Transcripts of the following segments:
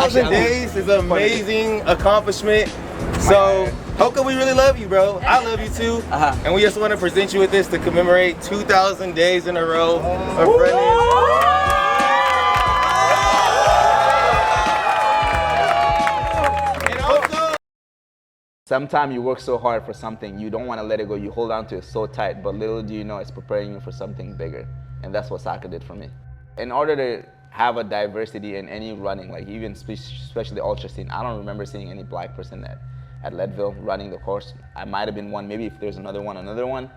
2,000 days is an amazing accomplishment. So, Hoka, we really love you, bro. I love you too. And we just want to present you with this to commemorate 2,000 days in a row of running. Sometimes you work so hard for something, you don't want to let it go. You hold on to it so tight, but little do you know it's preparing you for something bigger. And that's what soccer did for me. In order to have a diversity in any running, like even especially the ultra scene, I don't remember seeing any black person at Leadville running the course. I might have been one, maybe if there's another one.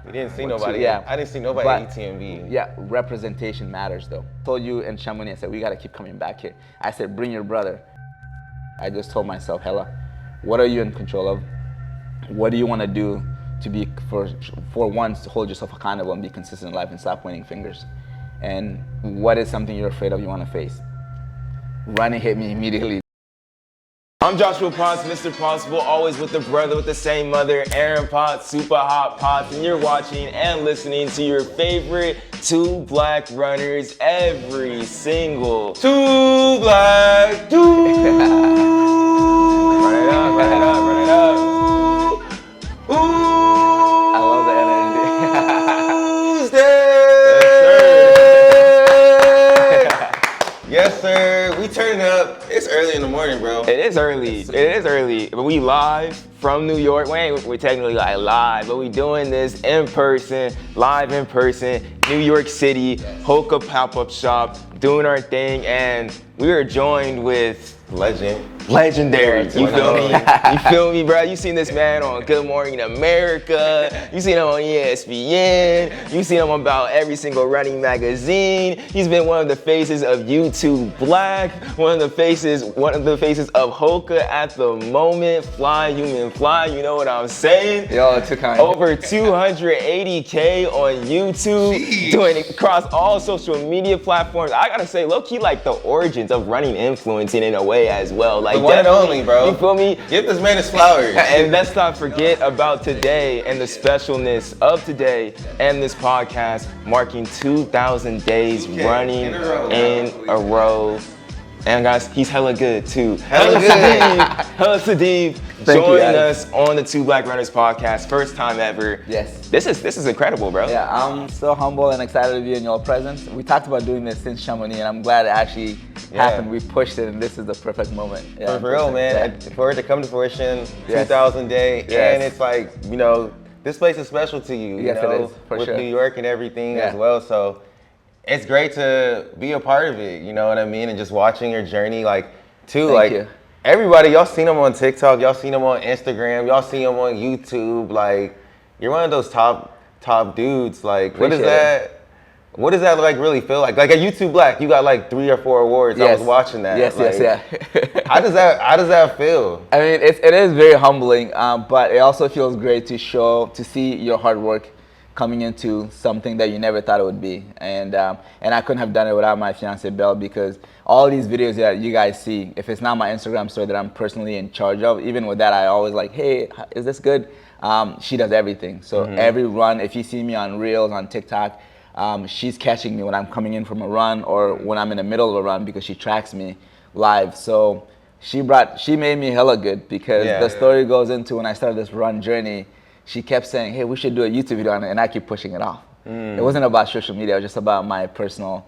We didn't see nobody. Yeah. I didn't see nobody at ETMB. Yeah, representation matters though. I told you in Chamonix, I said, we got to keep coming back here. I said, bring your brother. I just told myself, Hellah, what are you in control of? What do you want to do to be, for once, to hold yourself accountable and be consistent in life and stop pointing fingers? And what is something you're afraid of you want to face? Running hit me immediately. I'm Joshua Potts, Mr. Possible, always with the brother with the same mother, Aaron Potts, Super Hot Potts, and you're watching and listening to your favorite two black runners every single two black, two. Run it up, run it up, run it up. Ooh, I love the energy. Tuesday. Yes, sir. We turning up. It's early in the morning, bro. It is early. It is early. But we live from New York. We're technically like live, but we doing this in person, live in person, New York City, Hoka pop-up shop, doing our thing, and we are joined with legendary. You feel me? You feel me, bro? You seen this man on Good Morning America. You seen him on ESPN. You seen him about every single running magazine. He's been one of the faces of YouTube Black, one of the faces of Hoka at the moment. Fly, human fly, you know what I'm saying? Yo, too kind. Over 280K on YouTube, doing it across all social media platforms. I gotta say, low-key like the origins of running influencing in a way as well. Like, the one and only, bro. You feel me? Give this man his flowers. And let's not forget about today and the specialness of today and this podcast marking 2,000 days running in a row. And guys, he's hella good too. Hella good. Hellah Sidibe joining us on the Two Black Runners podcast. First time ever. Yes. This is incredible, bro. Yeah, I'm so humble and excited to be in your presence. We talked about doing this since Chamonix, and I'm glad it actually happened. We pushed it, and this is the perfect moment. Yeah, for real, man. Yeah. For it to come to fruition, 2,000 day, and it's like, you know, this place is special to you. Yes, you know, it is, for with sure. New York and everything as well. So it's great to be a part of it. You know what I mean? And just watching your journey, like, too, Thank you. Everybody, y'all seen him on TikTok, y'all seen him on Instagram, y'all seen him on YouTube. Like, you're one of those top dudes. Like, what does that like really feel like? Like at YouTube Black, you got like 3 or 4 awards. I was watching that. Yes, like, yes. How does that feel? I mean, it is very humbling, but it also feels great to see your hard work coming into something that you never thought it would be. And I couldn't have done it without my fiance Belle, because all these videos that you guys see, if it's not my Instagram story that I'm personally in charge of, even with that, I always like, hey, is this good? She does everything. So every run, if you see me on Reels, on TikTok, she's catching me when I'm coming in from a run or when I'm in the middle of a run, because she tracks me live. So she made me hella good, because the story goes into when I started this run journey, she kept saying, hey, we should do a YouTube video on it, and I keep pushing it off. It wasn't about social media, it was just about my personal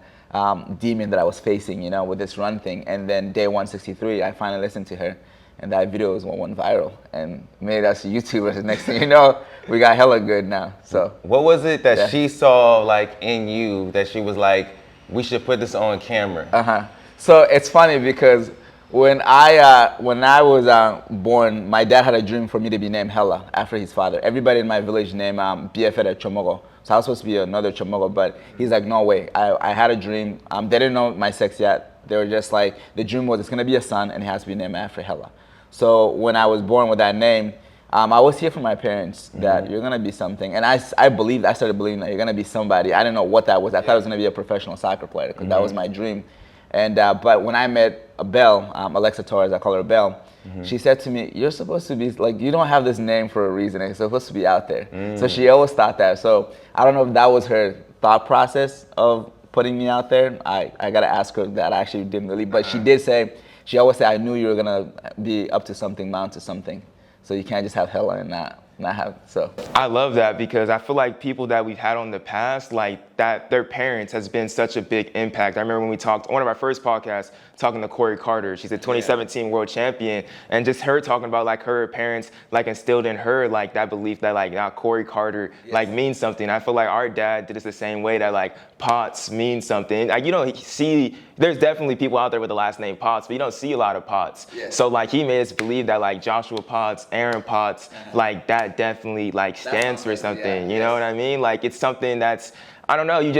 demon that I was facing, you know, with this run thing. And then day 163, I finally listened to her, and that video went viral and made us YouTubers. And next thing you know, we got hella good now. So what was it that she saw like in you that she was like, we should put this on camera? So it's funny, because when I was born, my dad had a dream for me to be named Hellah after his father. Everybody in my village named BFF Chomogo. So I was supposed to be another Chomogo, but he's like, no way. I had a dream. They didn't know my sex yet. They were just like, the dream was it's gonna be a son and it has to be named after Hellah. So when I was born with that name, I always hear from my parents that you're gonna be something, and I started believing that you're gonna be somebody. I didn't know what that was. I thought it was gonna be a professional soccer player, because that was my dream. And but when I met Belle, Alexa Torres, I call her Belle, she said to me, you're supposed to be, like, you don't have this name for a reason. It's supposed to be out there. So she always thought that. So I don't know if that was her thought process of putting me out there. I got to ask her that. I actually didn't really. But she did say, she always said, I knew you were gonna be up to something, mount to something. So you can't just have Hellah and not have, so. I love that because I feel like people that we've had on the past, like that, their parents has been such a big impact. I remember when we talked, one of our first podcasts, talking to Corey Carter. She's a 2017 world champion, and just her talking about like her parents like instilled in her like that belief that like now Corey Carter like means something. I feel like our dad did it the same way, that like Potts means something. Like you don't see, there's definitely people out there with the last name Potts, but you don't see a lot of Potts. So like he made us believe that like Joshua Potts, Aaron Potts, like that definitely like stands for something. You know what I mean? Like it's something that's, I don't know, you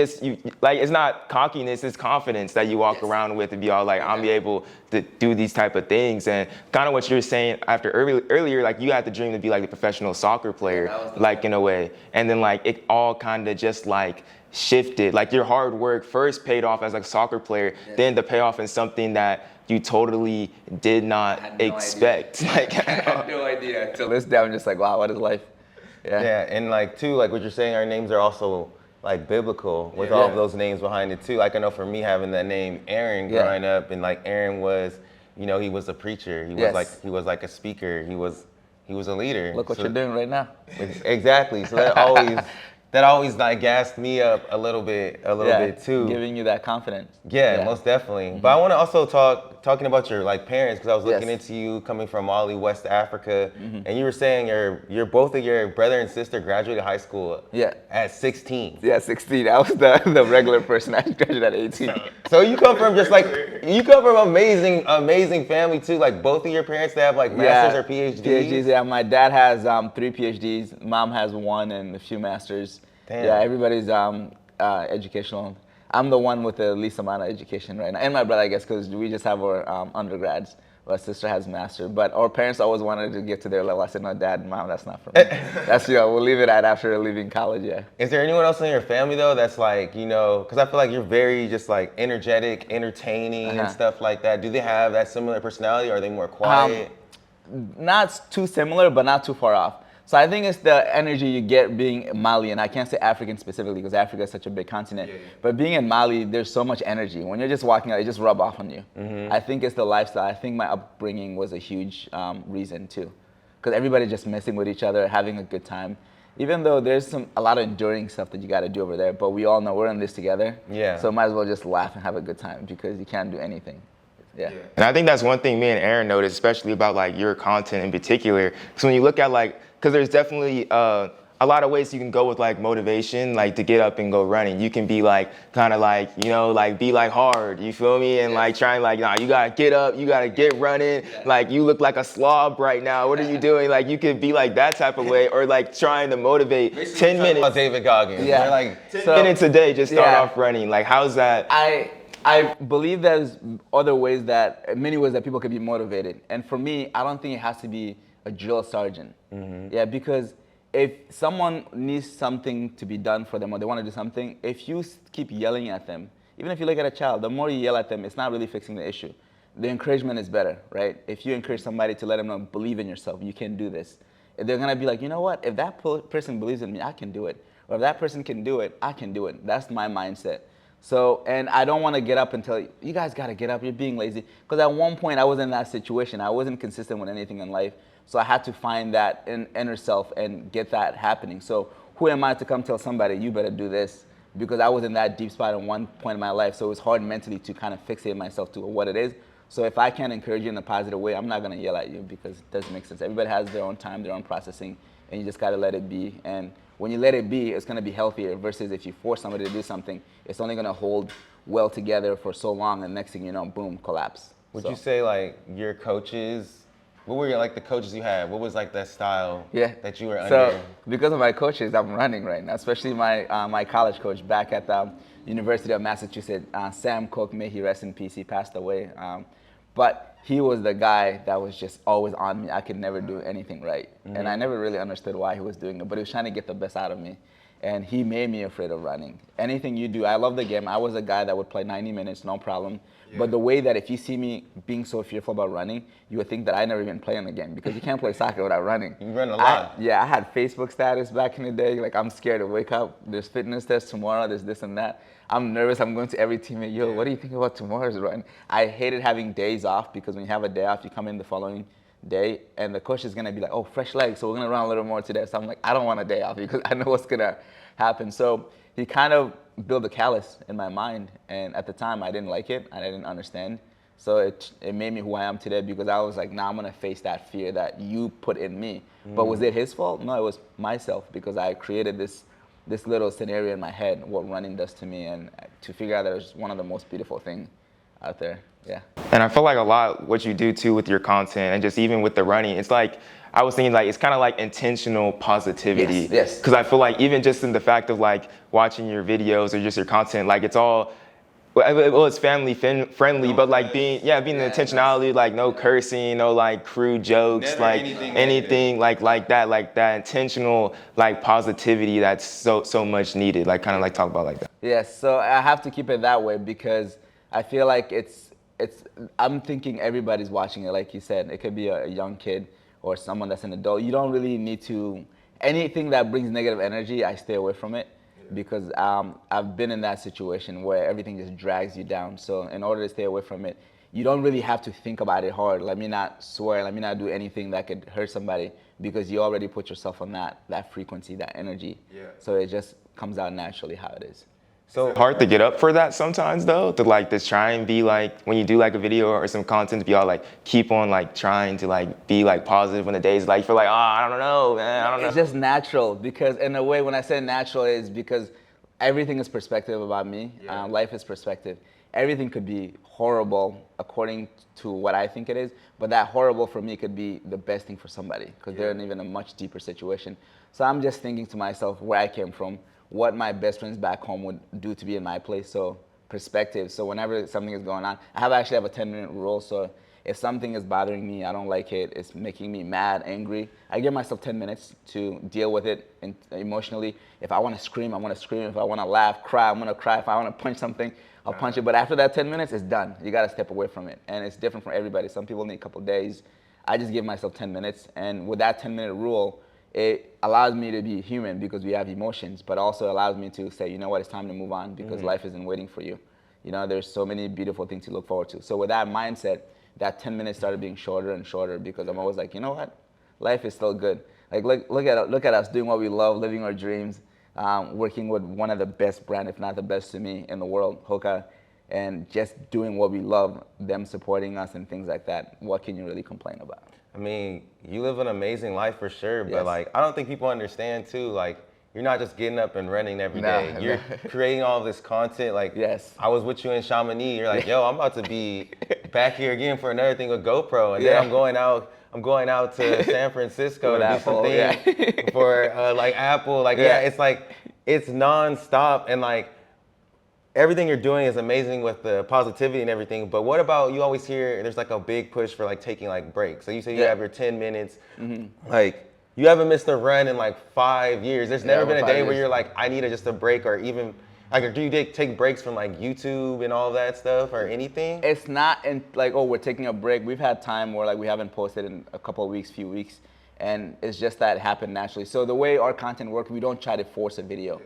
like, it's not cockiness, it's confidence that you walk around with and be all like, I'm be able to do these type of things. And kind of what you were saying after earlier, like you had the dream to be like a professional soccer player, like in a way. And then like it all kind of just like shifted. Like your hard work first paid off as like a soccer player, then to pay off in something that you totally did not expect. Like I had no idea. Until this day, I'm just like, wow, what is life? Yeah, and like too, like what you're saying, our names are also like biblical with all of those names behind it too. Like I know for me having that name Aaron growing up, and like Aaron was, you know, he was a preacher. He was like a speaker. He was a leader. Look what you're doing right now. Exactly. So that always like gassed me up a little bit too. Giving you that confidence. Yeah, most definitely. But I want to also talking about your like parents, because I was looking into you coming from Mali, West Africa, and you were saying your both of your brother and sister graduated high school at 16. Yeah, 16. I was the regular person. I graduated at 18. So you come from amazing family too. Like both of your parents, they have like masters or PhDs. PhDs. Yeah, my dad has 3 PhDs. Mom has 1 and a few masters. Damn. Yeah, everybody's educational. I'm the one with the least amount of education right now, and my brother, I guess, because we just have our undergrads. My sister has master, but our parents always wanted to get to their level. I said, no, Dad and Mom, that's not for me. That's, we'll leave it at after leaving college, Is there anyone else in your family, though, that's like, because I feel like you're very just like energetic, entertaining, and stuff like that. Do they have that similar personality, or are they more quiet? Not too similar, but not too far off. So I think it's the energy you get being Malian. I can't say African specifically because Africa is such a big continent. But being in Mali, there's so much energy. When you're just walking out, it just rub off on you. I think it's the lifestyle. I think my upbringing was a huge reason too. Because everybody's just messing with each other, having a good time. Even though there's a lot of enduring stuff that you got to do over there. But we all know we're in this together. So might as well just laugh and have a good time because you can't do anything. And I think that's one thing me and Aaron noticed, especially about like your content in particular. Because when you look at like, because there's definitely a lot of ways you can go with like motivation, like to get up and go running. You can be like, kind of like, like be like hard, you feel me? And like trying like, nah, you gotta get up, you gotta get running. Like you look like a slob right now, what are you doing? Like you could be like that type of way, or like trying to motivate 10 minutes. About David Goggins. They're like 10 minutes a day, just start off running. Like how's that? I believe there's many ways that people can be motivated. And for me, I don't think it has to be a drill sergeant. Because if someone needs something to be done for them or they want to do something, if you keep yelling at them, even if you look at a child, the more you yell at them, it's not really fixing the issue. The encouragement is better, right? If you encourage somebody to let them know, believe in yourself, you can do this. They're going to be like, you know what? If that person believes in me, I can do it. Or if that person can do it, I can do it. That's my mindset. So, and I don't want to get up and tell you guys got to get up, you're being lazy. Because at one point I was in that situation. I wasn't consistent with anything in life. So I had to find that inner self and get that happening. So who am I to come tell somebody, you better do this? Because I was in that deep spot at one point in my life. So it was hard mentally to kind of fixate myself to what it is. So if I can't encourage you in a positive way, I'm not going to yell at you because it doesn't make sense. Everybody has their own time, their own processing, and you just got to let it be. And when you let it be, it's going to be healthier versus if you force somebody to do something, it's only going to hold well together for so long, and next thing you know, boom, collapse. Would you say like your coaches, what were like the coaches you had? What was like that style that you were under? So because of my coaches, I'm running right now, especially my college coach back at the University of Massachusetts, Sam Cook, may he rest in peace, he passed away. But he was the guy that was just always on me. I could never do anything right. And I never really understood why he was doing it, but he was trying to get the best out of me. and he made me afraid of running. Anything you do, I love the game. I was a guy that would play 90 minutes, no problem. But the way that if you see me being so fearful about running, you would think that I never even play in the game, because you can't play soccer without running. You run a lot. I had Facebook status back in the day. Like, I'm scared to wake up. There's fitness tests tomorrow. There's this and that. I'm nervous. I'm going to every teammate. Yo, what do you think about tomorrow's run? I hated having days off, because when you have a day off, you come in the following day and the coach is going to be like, oh, fresh legs, so we're going to run a little more today. So I'm like, I don't want a day off, because I know what's going to happen. So he kind of built a callus in my mind, and at the time I didn't like it. I didn't understand. So it made me who I am today, because I was like, nah, I'm gonna face that fear that you put in me. But was it his fault? No, it was myself, because I created this little scenario in my head, what running does to me, and to figure out that it's one of the most beautiful things out there. Yeah. And I feel like a lot what you do too with your content, and just even with the running, it's like, I was thinking like, it's kind of like intentional positivity. Yes. Because I feel like even just in the fact of like watching your videos or just your content, like it's all, well, it's family friendly, but like being the intentionality, like no cursing, no like crude jokes, Never like anything like that intentional like positivity that's so much needed. Like kind of like talk about like that. Yes, so I have to keep it that way, because I feel like I'm thinking everybody's watching it, like you said. It could be a young kid or someone that's an adult. You don't really need to, anything that brings negative energy, I stay away from it, because I've been in that situation where everything just drags you down. So in order to stay away from it, you don't really have to think about it hard. Let me not swear, let me not do anything that could hurt somebody, because you already put yourself on that frequency, that energy. Yeah. So it just comes out naturally how it is. So hard to get up for that sometimes though, to like just try and be like, when you do like a video or some content, to be all like keep on like trying to like be like positive when the days like you feel like, oh, I don't know, man, I don't know. It's just natural, because in a way, when I say natural, is because everything is perspective about me. Life is perspective. Everything could be horrible according to what I think it is, but that horrible for me could be the best thing for somebody, because they're in even a much deeper situation. So I'm just thinking to myself where I came from, what my best friends back home would do to be in my place. So perspective. So whenever something is going on, I actually have a 10-minute rule. So if something is bothering me, I don't like it, it's making me mad, angry, I give myself 10 minutes to deal with it emotionally. If I want to scream, I want to scream. If I want to laugh, cry, I'm going to cry. If I want to punch something, I'll punch it. But after that 10 minutes, it's done. You got to step away from it. And it's different for everybody. Some people need a couple days. I just give myself 10 minutes. And with that 10-minute rule, it allows me to be human, because we have emotions, but also allows me to say, you know what, it's time to move on, because life isn't waiting for you. You know, there's so many beautiful things to look forward to. So with that mindset, that 10 minutes started being shorter and shorter, because I'm always like, you know what, life is still good. Like look at us doing what we love, living our dreams, working with one of the best brand, if not the best to me in the world, Hoka, and just doing what we love, them supporting us and things like that. What can you really complain about? I mean, you live an amazing life for sure, but Yes. like, I don't think people understand too, like, you're not just getting up and running every day. You're creating all this content. Like, Yes. I was with you in Chamonix. You're like, yo, I'm about to be back here again for another thing with GoPro, and then I'm going out to San Francisco to do something for like Apple. Like, it's like, it's nonstop, and like, everything you're doing is amazing with the positivity and everything, but what about, you always hear there's like a big push for like taking like breaks. So you say you have your 10 minutes, like you haven't missed a run in like 5 years. There's never been a day where you're like, I need just a break, or even like, do you take breaks from like YouTube and all that stuff or anything? It's not in like, oh, we're taking a break. We've had time where like we haven't posted in a couple of weeks, few weeks, and it's just that it happened naturally. So the way our content works, we don't try to force a video.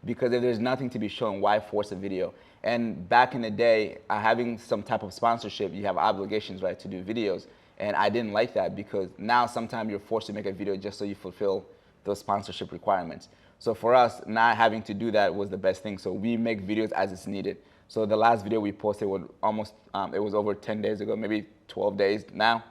Because if there's nothing to be shown, why force a video? And back in the day, having some type of sponsorship, you have obligations, right, to do videos. And I didn't like that, because now sometimes you're forced to make a video just so you fulfill those sponsorship requirements. So for us, not having to do that was the best thing. So we make videos as it's needed. So the last video we posted was almost, it was over 10 days ago, maybe 12 days now.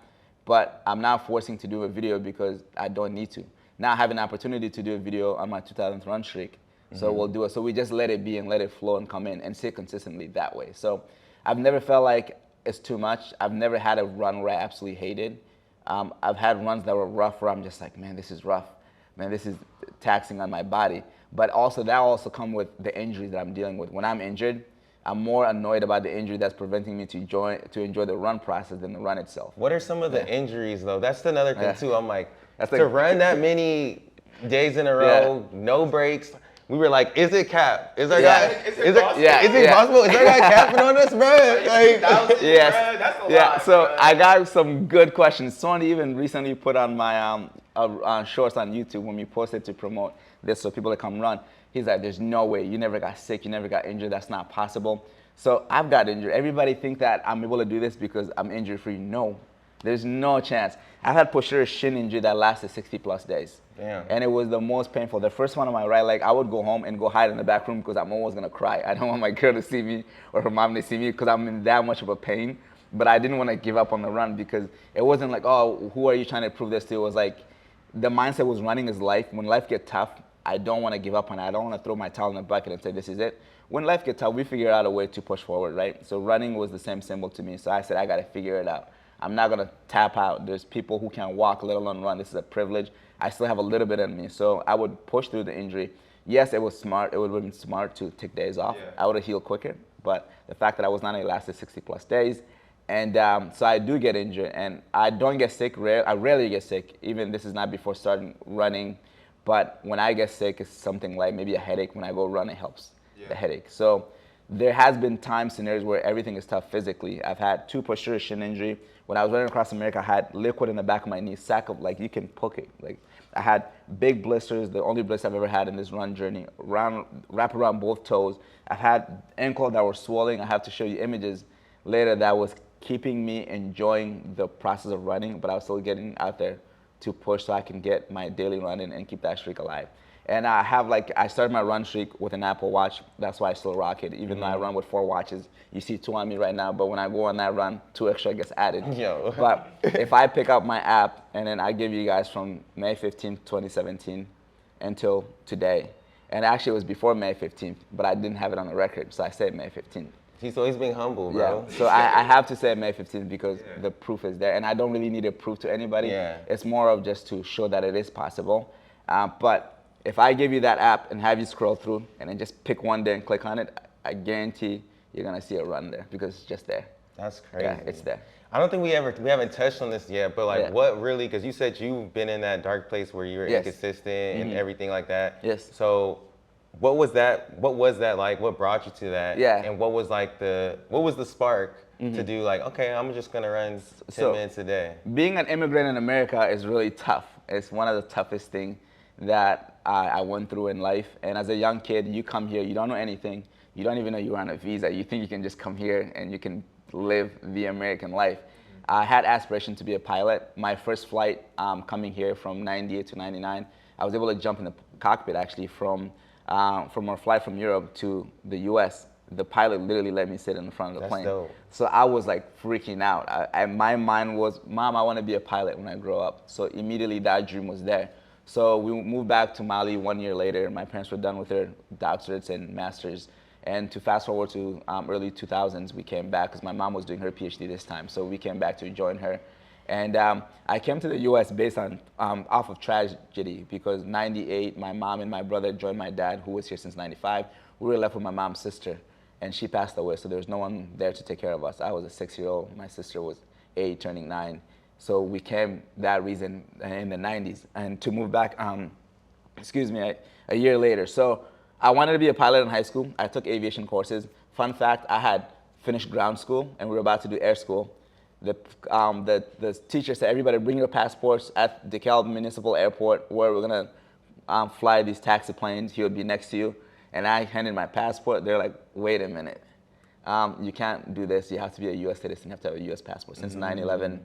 But I'm not forcing to do a video because I don't need to. Now I have an opportunity to do a video on my 2000th run streak. So we'll do it. So we just let it be and let it flow and come in and sit consistently that way. So I've never felt like it's too much. I've never had a run where I absolutely hated. I've had runs that were rough where I'm just like, man, this is rough. Man, this is taxing on my body. But also that also comes with the injuries that I'm dealing with. When I'm injured, I'm more annoyed about the injury that's preventing me to enjoy the run process than the run itself. What are some of the injuries though? That's another thing too. I'm like, to run that many days in a row, no breaks. we were like, is it cap? Is our Yeah. guy? Is it possible? Is it possible? Is our guy capping on us, bro? Like, Yes. That's a Yeah. lot, So bruh. I got some good questions. Someone even recently put on my shorts on YouTube when we posted to promote this so people that come run. He's like, there's no way. You never got sick. You never got injured. That's not possible. So I've got injured. Everybody think that I'm able to do this because I'm injury free. No, there's no chance. I've had posterior shin injury that lasted 60 plus days. Damn. And it was the most painful. The first one on my right leg, I would go home and go hide in the back room because I'm always gonna cry. I don't want my girl to see me or her mom to see me because I'm in that much of a pain. But I didn't want to give up on the run because it wasn't like, oh, who are you trying to prove this to? It was like, the mindset was running is life. When life gets tough, I don't want to give up on it. I don't want to throw my towel in the bucket and say, this is it. When life gets tough, we figure out a way to push forward, right? So running was the same symbol to me. So I said, I got to figure it out. I'm not going to tap out. There's people who can't walk, let alone run. This is a privilege. I still have a little bit in me. So I would push through the injury. Yes, it was smart. It would have been smart to take days off. Yeah. I would have healed quicker. But the fact that I was not only lasted 60 plus days, and so I do get injured, and I don't get sick. I rarely get sick. Even this is not before starting running, but when I get sick, it's something like maybe a headache. When I go run, it helps the headache. So there has been scenarios where everything is tough physically. I've had 2 posterior shin injury. When I was running across America, I had liquid in the back of my knee, sack of like you can poke it. Like I had big blisters, the only blisters I've ever had in this run journey, wrap around both toes. I've had ankles that were swelling. I have to show you images later that was keeping me enjoying the process of running, but I was still getting out there to push so I can get my daily running and keep that streak alive. And I started my run streak with an Apple Watch. That's why I still rock it. Even though I run with 4 watches, you see 2 on me right now, but when I go on that run, 2 extra gets added. Yo. But if I pick up my app and then I give you guys from May 15th, 2017 until today, and actually it was before May 15th, but I didn't have it on the record, so I said May 15th. He's always being humble, bro. Yeah. So I have to say May 15th because the proof is there. And I don't really need to prove to anybody. Yeah. It's more of just to show that it is possible. But if I give you that app and have you scroll through and then just pick one day and click on it, I guarantee you're going to see a run there because it's just there. That's crazy. Yeah, it's there. I don't think we haven't touched on this yet, but like Yeah. what really, because you said you've been in that dark place where you were Yes. inconsistent and everything like that. Yes. So what was that like? What brought you to that? Yeah. And what was the spark to do like, okay, I'm just gonna run 10 minutes a day? Being an immigrant in America is really tough. It's one of the toughest things that I went through in life. And as a young kid, you come here, you don't know anything. You don't even know you're on a visa. You think you can just come here and you can live the American life. I had aspiration to be a pilot. My first flight coming here from 98 to 99, I was able to jump in the cockpit actually from our flight from Europe to the US. The pilot literally let me sit in the front of the plane. Dope. So I was like freaking out. My mind was, Mom, I want to be a pilot when I grow up. So immediately that dream was there. So we moved back to Mali 1 year later. My parents were done with their doctorates and masters. And to fast forward to early 2000s, we came back because my mom was doing her PhD this time. So we came back to join her. And I came to the U.S. based on off of tragedy because 98, my mom and my brother joined my dad, who was here since 95. We were left with my mom's sister, and she passed away, so there was no one there to take care of us. I was a 6-year-old. My sister was 8, turning 9. So we came that reason in the 90s, and to move back, a year later. So I wanted to be a pilot in high school. I took aviation courses. Fun fact, I had finished ground school, and we were about to do air school. The teacher said, everybody bring your passports at DeKalb Municipal Airport where we're going to fly these taxi planes. He would be next to you. And I handed my passport. They're like, wait a minute. You can't do this. You have to be a U.S. citizen. You have to have a U.S. passport. Since 9/11,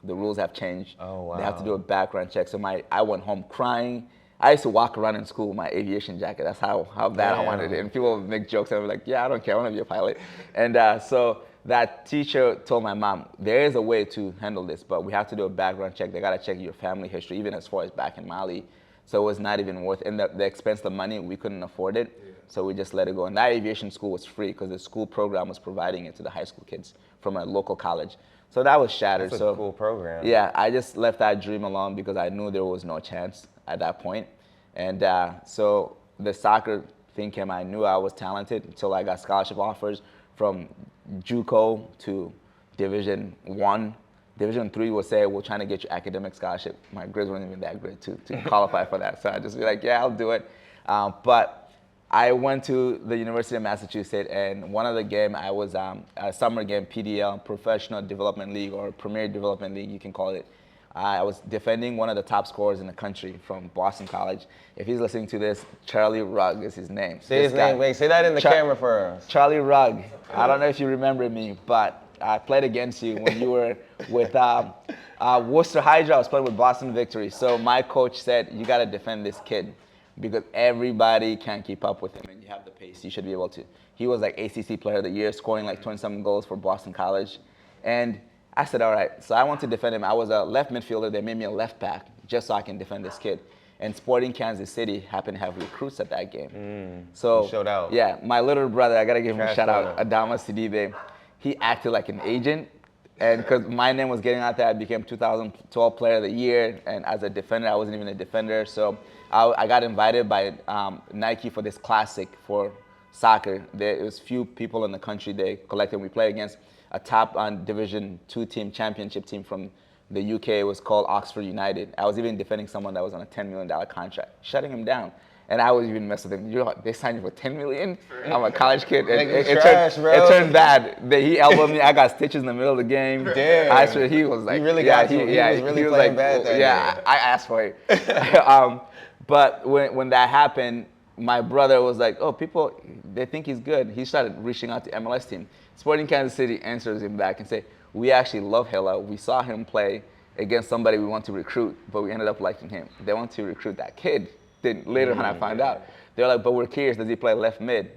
the rules have changed. Oh, wow. They have to do a background check. So I went home crying. I used to walk around in school with my aviation jacket. That's how bad I wanted it. And people would make jokes and I'd be like, yeah, I don't care. I want to be a pilot. And so that teacher told my mom, there is a way to handle this, but we have to do a background check. They got to check your family history, even as far as back in Mali. So it was not even worth it. And the expense, the money, we couldn't afford it. Yeah. So we just let it go. And that aviation school was free because the school program was providing it to the high school kids from a local college. So that was shattered. That's a cool program. Yeah, I just left that dream alone because I knew there was no chance at that point. And so the soccer thing came. I knew I was talented until I got scholarship offers from JUCO to Division 1. Division 3 will say, we're trying to get you academic scholarship. My grades weren't even that great to qualify for that. So I just be like, yeah, I'll do it. But I went to the University of Massachusetts, and one of the game I was a summer game, PDL, Professional Development League, or Premier Development League, you can call it. I was defending one of the top scorers in the country from Boston College. If he's listening to this, Charlie Rugg is his name. Say his name. Wait, say that in the camera for us. Charlie Rugg. I don't know if you remember me, but I played against you when you were with Worcester Hydra. I was playing with Boston Victory. So my coach said, you got to defend this kid because everybody can't keep up with him, and you have the pace. You should be able to. He was like ACC Player of the Year, scoring like 20-something goals for Boston College. And I said, all right. So I want to defend him. I was a left midfielder. They made me a left back just so I can defend this kid. And Sporting Kansas City happened to have recruits at that game. So you showed out. Yeah, my little brother, I got to give him a shout out, photo. Hellah Sidibe. He acted like an agent. And because my name was getting out there, I became 2012 Player of the Year. And as a defender, I wasn't even a defender. So I got invited by Nike for this classic for soccer. There was few people in the country they collected. We played against a top Division II team, championship team from the UK. It was called Oxford United. I was even defending someone that was on a $10 million contract, shutting him down. And I was even messing with him. They signed me for $10 million? I'm a college kid. It turned bad. He elbowed me. I got stitches in the middle of the game. Damn. I swear he was like, he really got you. He was really playing bad that day. I asked for it. But when that happened, my brother was like, oh, people, they think he's good. He started reaching out to MLS team. Sporting Kansas City answers him back and say, we actually love Hellah. We saw him play against somebody we want to recruit, but we ended up liking him. They want to recruit that kid. Then later when I found out, they're like, but we're curious, does he play left mid?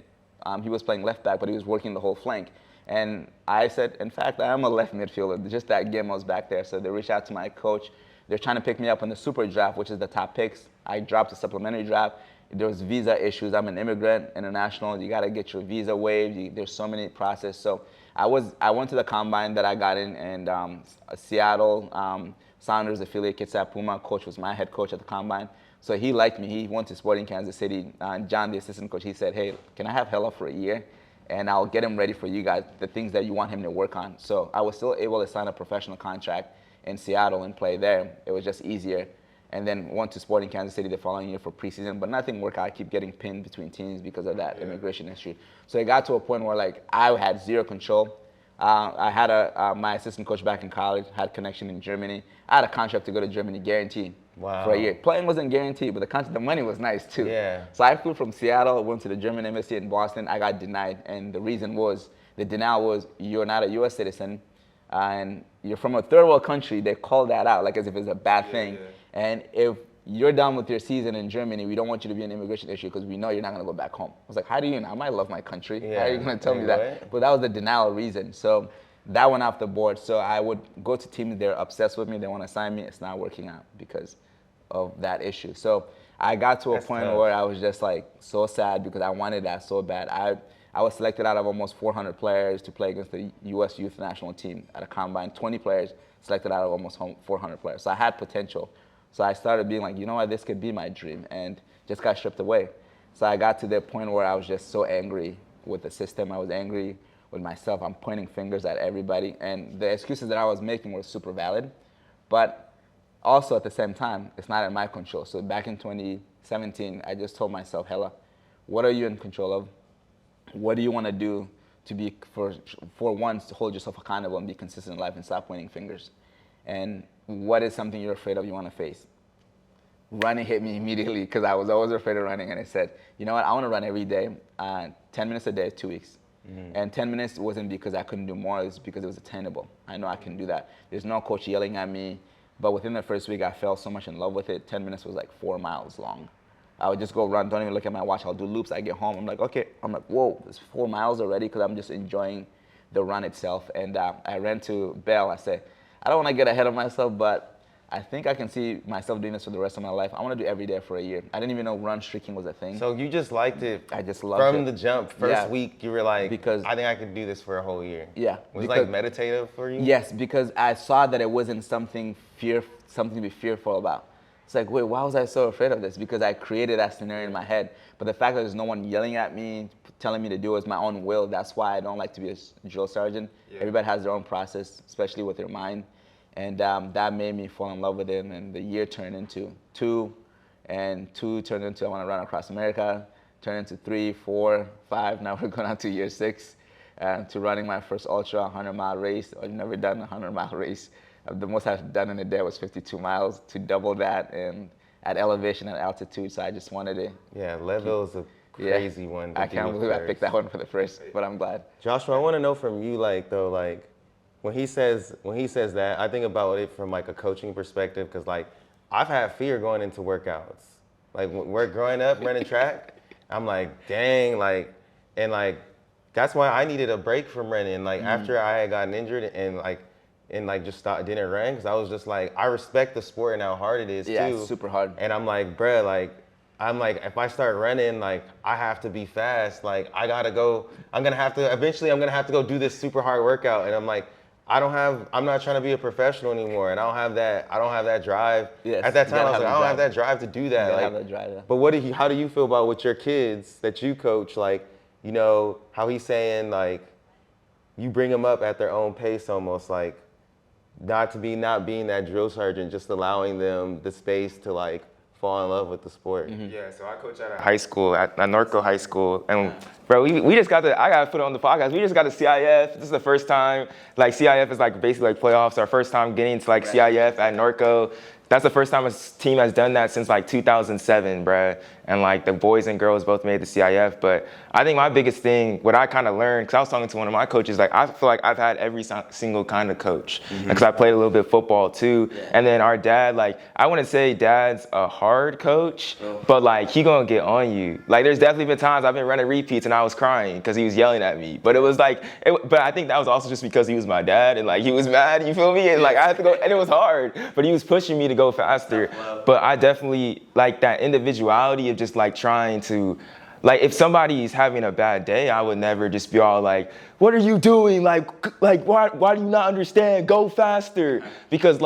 He was playing left back, but he was working the whole flank. And I said, in fact, I am a left midfielder. Just that game I was back there. So they reached out to my coach. They're trying to pick me up in the super draft, which is the top picks. I dropped the supplementary draft. There was visa issues. I'm an immigrant, international. You got to get your visa waived. There's so many processes. So I went to the combine that I got in, and Seattle Sounders affiliate, Kitsap Puma coach was my head coach at the combine. So he liked me. He went to Sporting Kansas City. John, the assistant coach, he said, hey, can I have Hellah for a year? And I'll get him ready for you guys, the things that you want him to work on. So I was still able to sign a professional contract in Seattle and play there. It was just easier. And then went to Sporting Kansas City the following year for preseason, but nothing worked out. I keep getting pinned between teams because of that immigration issue. So it got to a point where like I had zero control. I had my assistant coach back in college, had connection in Germany. I had a contract to go to Germany, guaranteed for a year. Playing wasn't guaranteed, but the money was nice too. Yeah. So I flew from Seattle, went to the German embassy in Boston. I got denied, and the reason was, the denial was, you're not a U.S. citizen, and you're from a third world country. They call that out like as if it's a bad thing. And if you're done with your season in Germany, we don't want you to be an immigration issue because we know you're not going to go back home. I was like, how do you know? I might love my country. How are you going to tell me that? But that was the denial reason. So that went off the board. So I would go to teams, they're obsessed with me, they want to sign me. It's not working out because of that issue. So I got to a point where I was just like so sad because I wanted that so bad. I was selected out of almost 400 players to play against the U.S. youth national team at a combine. 20 players selected out of almost 400 players. So I had potential. So I started being like, you know what, this could be my dream, and just got stripped away. So I got to the point where I was just so angry with the system. I was angry with myself. I'm pointing fingers at everybody, and the excuses that I was making were super valid. But also at the same time, it's not in my control. So back in 2017, I just told myself, Hellah, what are you in control of? What do you want to do to be, for once, to hold yourself accountable and be consistent in life and stop pointing fingers? And what is something you're afraid of you want to face? Running hit me immediately because I was always afraid of running. And I said, you know what, I want to run every day, 10 minutes a day, 2 weeks. And 10 minutes wasn't because I couldn't do more, it was because it was attainable. I know I can do that. There's no coach yelling at me. But within the first week, I fell so much in love with it. 10 minutes was like 4 miles long. I would just go run, don't even look at my watch. I'll do loops. I get home. I'm like, okay. I'm like, whoa, it's 4 miles already because I'm just enjoying the run itself. And I ran to Bell. I said, I don't want to get ahead of myself, but I think I can see myself doing this for the rest of my life. I want to do every day for a year. I didn't even know run streaking was a thing. So you just liked it. I just loved it. From the jump, first week, you were like, because I think I could do this for a whole year. Yeah. Was it like meditative for you? Yes, because I saw that it wasn't something to be fearful about. It's like, wait, why was I so afraid of this? Because I created that scenario in my head. But the fact that there's no one yelling at me, telling me to do it is my own will. That's why I don't like to be a drill sergeant. Yeah. Everybody has their own process, especially with their mind. And that made me fall in love with it. And the year turned into 2, and 2 turned into I want to run across America. turned into 3, 4, 5. Now we're going on to year 6 to running my first ultra 100-mile race. I've never done a 100-mile race. The most I've done in a day was 52 miles. To double that and at elevation and altitude, so I just wanted to. Yeah, Leadville is a crazy one. I can't believe I picked that one for the first, but I'm glad. Joshua, I want to know from you, like, though, like, when he says that, I think about it from like a coaching perspective, because like I've had fear going into workouts. Like when we're growing up running track, I'm like, dang, like, and like that's why I needed a break from running. Like after I had gotten injured and just didn't run, because I was just like, I respect the sport and how hard it is too. Yeah, it's super hard. And I'm like, bruh, like, I'm like, if I start running, like, I have to be fast. Like, I gotta go. Eventually I'm gonna have to go do this super hard workout. And I'm like, I'm not trying to be a professional anymore. And I don't have that drive. Yes, at that time, I was like, I don't have that drive to do that. You like, have that drive, yeah. But how do you feel about with your kids that you coach? Like, you know, how he's saying, like, you bring them up at their own pace almost, like, not being that drill sergeant, just allowing them the space to, like, fall in love with the sport. Yeah, so I coach at a high school, at Norco High School. And bro, we just got I got to put it on the podcast. We just got to CIF. This is the first time, like CIF is like basically like playoffs. Our first time getting to like CIF at Norco. That's the first time a team has done that since like 2007, bruh. And like the boys and girls both made the CIF. But I think my biggest thing, what I kind of learned, because I was talking to one of my coaches, like I feel like I've had every single kind of coach. Because I played a little bit of football too. Yeah. And then our dad, like, I wouldn't say dad's a hard coach, but like he gonna get on you. Like there's definitely been times I've been running repeats and I was crying because he was yelling at me. But it was like, but I think that was also just because he was my dad and like he was mad, you feel me? And like I had to go, and it was hard, but he was pushing me to go faster. But I definitely like that individuality of just like trying to, like if somebody's having a bad day, I would never just be all like, what are you doing? Like why do you not understand? Go faster. Because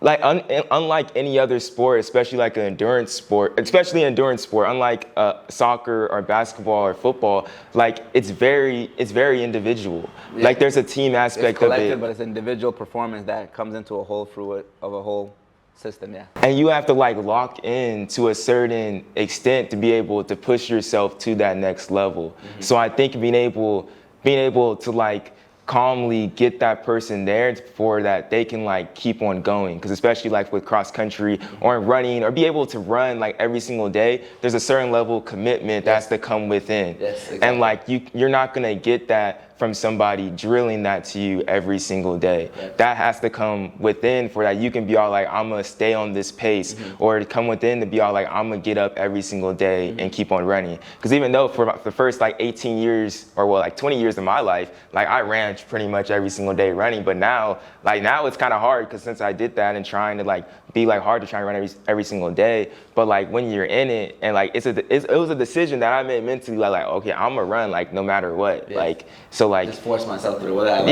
unlike any other sport, especially like an endurance sport, unlike soccer or basketball or football, like it's very individual. Yeah. Like there's a team aspect of it. But it's individual performance that comes into a whole system, yeah. And you have to like lock in to a certain extent to be able to push yourself to that next level. So I think being able to like calmly get that person there for that they can like keep on going, because especially like with cross country or running or be able to run like every single day, there's a certain level of commitment that has to come within. Yes, exactly. And like you're not gonna get that from somebody drilling that to you every single day. That has to come within for that you can be all like, I'm gonna stay on this pace, or to come within to be all like, I'm gonna get up every single day and keep on running. Because even though for the first like 18 years or well like 20 years of my life, like I ran pretty much every single day running, but now it's kind of hard because since I did that and trying to like be like hard to try and run every single day, but like when you're in it and like it was a decision that I made mentally like okay, I'm gonna run like no matter what. Yeah. Like so like just force myself through whatever.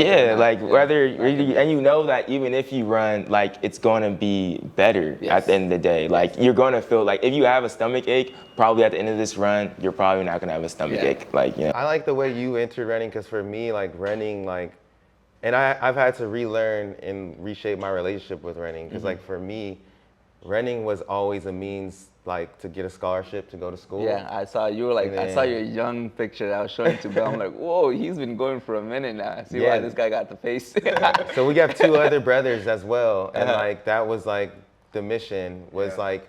Whether and you know that even if you run, like it's gonna be better at the end of the day. Like you're gonna feel like if you have a stomach ache, probably at the end of this run, you're probably not gonna have a stomach ache. Like I like the way you entered running, because for me, like running, like, and I've had to relearn and reshape my relationship with running, because like for me, running was always a means like to get a scholarship to go to school. Yeah, I saw you were like, I saw your young picture that I was showing to Bill. I'm like, whoa, he's been going for a minute now. I see why this guy got the face. So we have 2 other brothers as well, and like that was like the mission was like.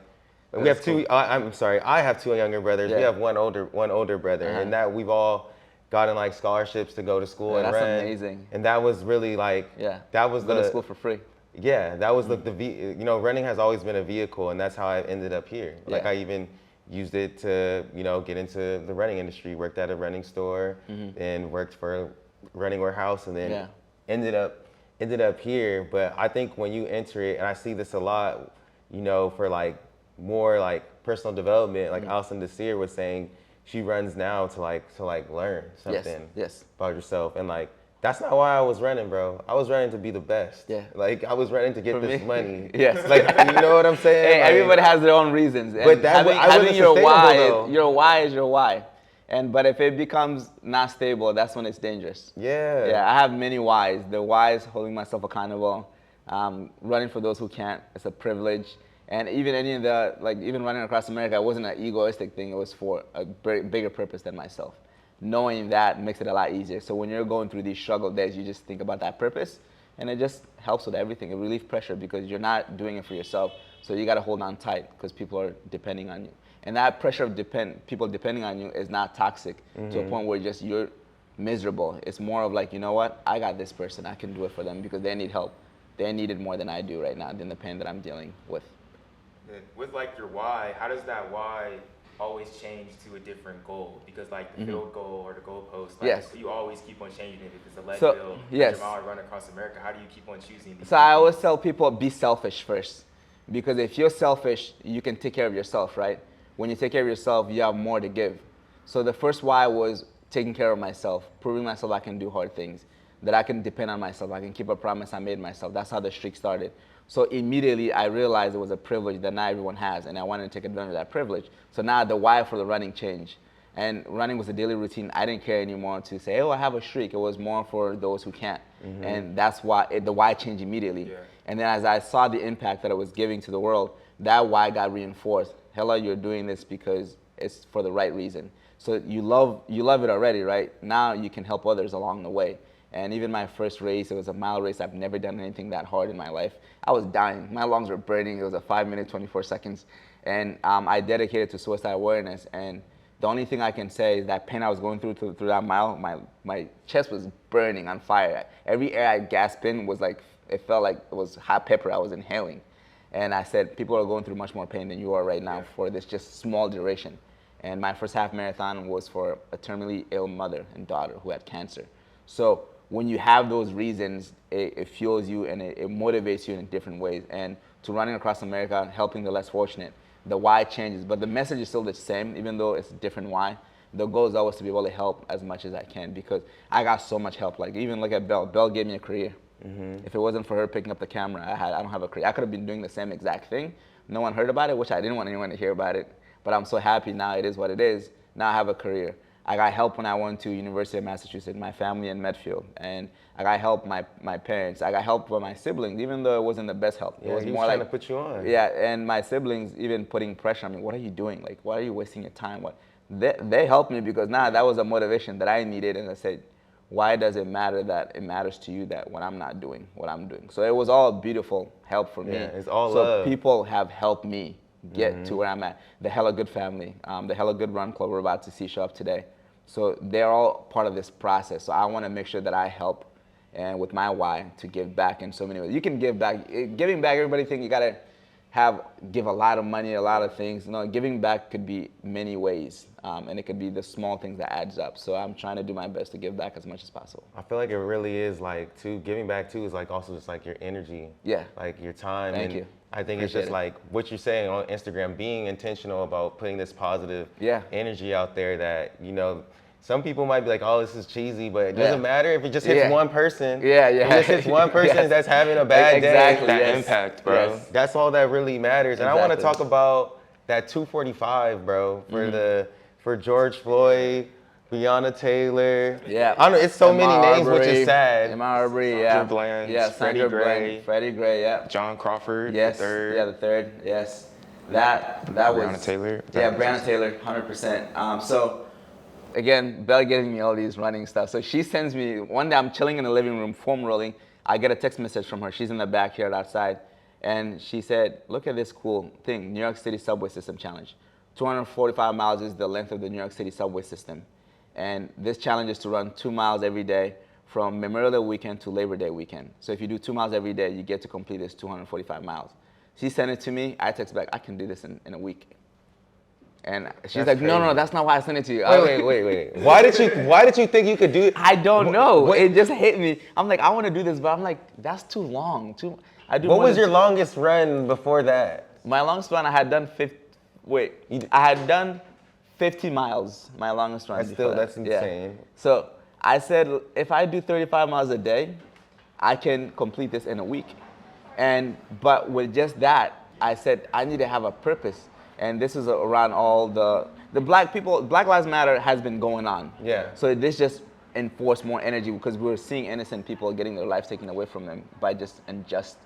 We have 2. I'm sorry, I have 2 younger brothers. We have one older brother, and that we've all gotten like scholarships to go to school and that's run. amazing. And that was really like that was go to school for free. Yeah, that was running has always been a vehicle, and that's how I ended up here. Like I even used it to, get into the running industry, worked at a running store and worked for a running warehouse, and then ended up here. But I think when you enter it, and I see this a lot, for like more like personal development, like Alison Desir was saying, she runs now to learn something about yourself. And like, that's not why I was running, bro. I was running to be the best. Yeah. Like, I was running to get this money. Yes. Like, you know what I'm saying? Hey, like, everybody has their own reasons. But having your why, though. Your why is your why. But if it becomes not stable, that's when it's dangerous. Yeah. Yeah, I have many whys. The why is holding myself accountable. Running for those who can't, it's a privilege. And even any of the, like even running across America, it wasn't an egoistic thing. It was for a bigger purpose than myself. Knowing that makes it a lot easier. So when you're going through these struggle days, you just think about that purpose, and it just helps with everything. It relieves pressure because you're not doing it for yourself. So you got to hold on tight because people are depending on you. And that pressure of people depending on you is not toxic to a point where you're miserable. It's more of like, you know what? I got this person. I can do it for them because they need help. They need it more than I do right now, than the pain that I'm dealing with. With like your why, how does that why always change to a different goal? Because like the field goal or the goalpost, like Yes. you always keep on changing it. If it's a lead So, field, yes. your mile run across America, how do you keep on choosing these? So I always tell people, be selfish first. Because if you're selfish, you can take care of yourself, right? When you take care of yourself, you have more to give. So the first why was taking care of myself, proving myself I can do hard things, that I can depend on myself, I can keep a promise I made myself. That's how the streak started. So immediately I realized it was a privilege that not everyone has, and I wanted to take advantage of that privilege. So now the why for the running changed. And running was a daily routine. I didn't care anymore to say, oh, I have a streak. It was more for those who can't. And that's why the why changed immediately. Yeah. And then as I saw the impact that it was giving to the world, that why got reinforced. Hellah, you're doing this because it's for the right reason. So you love it already, right? Now you can help others along the way. And even my first race, it was a mile race. I've never done anything that hard in my life. I was dying. My lungs were burning. It was a 5 minute, 24 seconds. And I dedicated to suicide awareness. And the only thing I can say is that pain I was going through that mile, my chest was burning on fire. Every air I gasped in was like, it felt like it was hot pepper I was inhaling. And I said, people are going through much more pain than you are right now for this just small duration. And my first half marathon was for a terminally ill mother and daughter who had cancer. So when you have those reasons, it fuels you and it motivates you in different ways. And to running across America, helping the less fortunate, the why changes, but the message is still the same, even though it's a different why. The goal is always to be able to help as much as I can because I got so much help. Like even look at Belle. Belle gave me a career. If it wasn't for her picking up the camera, I don't have a career. I could have been doing the same exact thing. No one heard about it, which I didn't want anyone to hear about it. But I'm so happy now. It is what it is. Now I have a career. I got help when I went to University of Massachusetts, my family in Medfield, and I got help my parents. I got help from my siblings, even though it wasn't the best help. Yeah, it was he more trying like to put you on. Yeah, and my siblings even putting pressure on me. What are you doing? Like, why are you wasting your time? What? They helped me because now that was a motivation that I needed, and I said, why does it matter that it matters to you that when I'm not doing what I'm doing? So it was all beautiful help for me. Yeah, it's all so love. People have helped me get to where I'm at. The Hellah Good family, the Hellah Good Run Club we're about to see show up today. So they're all part of this process. So I want to make sure that I help and with my why to give back in so many ways. You can give back. Giving back, everybody think you got to give a lot of money, a lot of things. No, giving back could be many ways, and it could be the small things that adds up. So I'm trying to do my best to give back as much as possible. I feel like it really is like giving back too is like also just like your energy. Yeah. Like your time. Thank and you. I think it's Appreciate just it. like what you're saying on Instagram, being intentional about putting this positive energy out there that, you know, some people might be like, oh, this is cheesy, but it doesn't matter if it just hits one person. Yeah. If it just hits one person that's having a bad day. That impact, bro. Yes. That's all that really matters. And I want to Exactly. talk about that 245, bro, for George Floyd, Breonna Taylor. Yeah. I don't know, it's so many names, which is sad. Ahmaud Arbery, yeah. Bland, Yeah, Freddie Sandra Gray. Bland, Freddie Gray, yeah. John Crawford, Yes. the third. Yeah, the third. Yes. That was Breonna Taylor. Yeah, Breonna Taylor, 100%. So again, Belle giving me all these running stuff. So she sends me one day. I'm chilling in the living room, foam rolling. I get a text message from her. She's in the backyard outside, and she said, "Look at this cool thing, New York City subway system challenge. 245 miles is the length of the New York City subway system, and this challenge is to run 2 miles every day." From Memorial Day weekend to Labor Day weekend. So if you do 2 miles every day, you get to complete this 245 miles. She sent it to me. I text back, I can do this in a week. And she's like, no, that's not why I sent it to you. Wait. Why did you think you could do it? I don't know. It just hit me. I'm like, I want to do this, but I'm like, that's too long. What was your longest run before that? My longest run, I had done 50 miles. My longest run. That's insane. Yeah. So I said, if I do 35 miles a day, I can complete this in a week. But with just that, I said, I need to have a purpose. And this is around all the black people. Black Lives Matter has been going on. Yeah. So this just enforced more energy because we were seeing innocent people getting their lives taken away from them by just unjust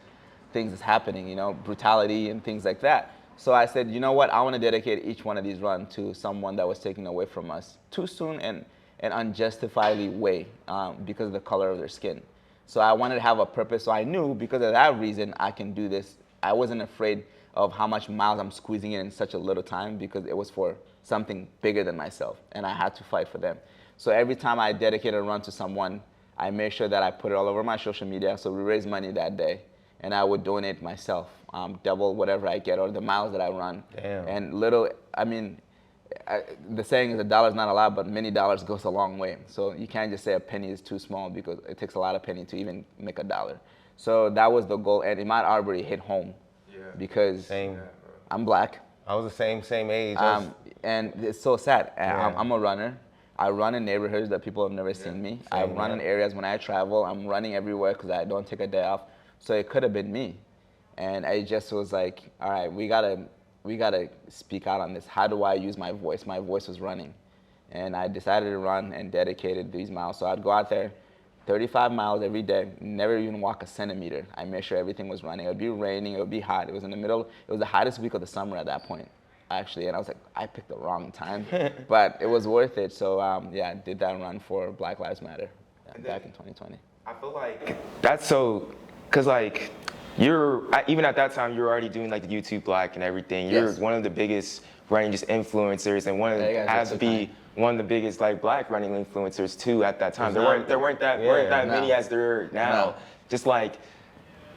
things is happening, you know, brutality and things like that. So I said, you know what, I want to dedicate each one of these runs to someone that was taken away from us too soon and unjustifiably way because of the color of their skin. So I wanted to have a purpose. So I knew because of that reason I can do this. I wasn't afraid of how much miles I'm squeezing in such a little time because it was for something bigger than myself and I had to fight for them. So every time I dedicate a run to someone, I made sure that I put it all over my social media. So we raised money that day and I would donate myself, double whatever I get or the miles that I run. Damn. And little, I mean, the saying is $1 is not a lot, but many dollars goes a long way. So you can't just say a penny is too small because it takes a lot of penny to even make $1. So that was the goal, and it might already hit home because I'm black. I was the same age. And it's so sad. I'm a runner. I run in neighborhoods that people have never seen me. I run in areas when I travel. I'm running everywhere because I don't take a day off. So it could have been me. And I just was like, all right, we gotta speak out on this. How do I use my voice? My voice was running. And I decided to run and dedicated these miles. So I'd go out there 35 miles every day, never even walk a centimeter. I made sure everything was running. It would be raining, it would be hot. It was in the middle, it was the hottest week of the summer at that point, actually. And I was like, I picked the wrong time, but it was worth it. So yeah, I did that run for Black Lives Matter back in 2020. I feel like that's so, cause like even at that time, you were already doing like the YouTube Black and everything. You're one of the biggest running just influencers and had to be one of the biggest like Black running influencers too at that time. There weren't that many as there are now. No. Just like,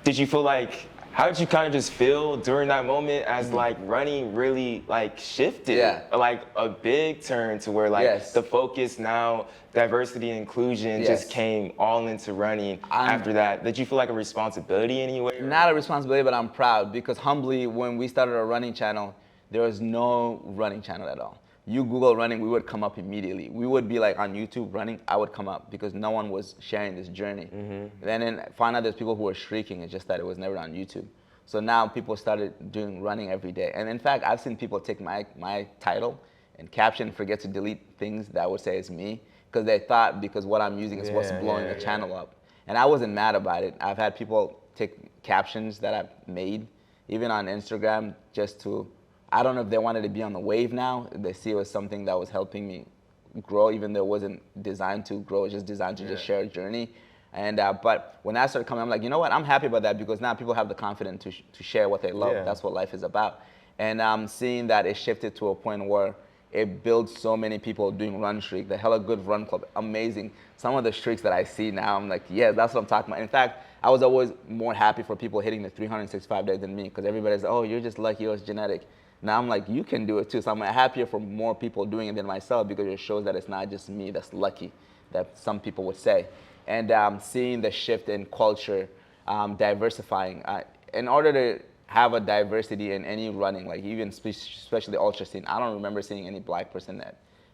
did you feel like, how did you kind of just feel during that moment as like running really like shifted? Yeah. Like a big turn to where like the focus now, diversity and inclusion just came all into running after that. Did you feel like a responsibility anyway? Not a responsibility, but I'm proud because humbly, when we started our running channel, there was no running channel at all. You Google running, we would come up immediately. We would be like on YouTube running, I would come up because no one was sharing this journey. And then find out there's people who were shrieking, it's just that it was never on YouTube. So now people started doing running every day. And in fact, I've seen people take my title and caption and forget to delete things that would say it's me because they thought because what I'm using is what's blowing the channel up. And I wasn't mad about it. I've had people take captions that I've made, even on Instagram, just to, I don't know if they wanted to be on the wave now. They see it was something that was helping me grow, even though it wasn't designed to grow. It was just designed to just share a journey. And but when that started coming, I'm like, you know what? I'm happy about that because now people have the confidence to share what they love. That's what life is about. And I'm seeing that it shifted to a point where it builds so many people doing run streak. The Hellah Good Run Club, amazing. Some of the streaks that I see now, I'm like, yeah, that's what I'm talking about. In fact, I was always more happy for people hitting the 365 days than me because everybody's, oh, you're just lucky, it was genetic. Now I'm like, you can do it too. So I'm happier for more people doing it than myself because it shows that it's not just me that's lucky, that some people would say. And seeing the shift in culture, diversifying. In order to have a diversity in any running, like even especially the ultra scene, I don't remember seeing any black person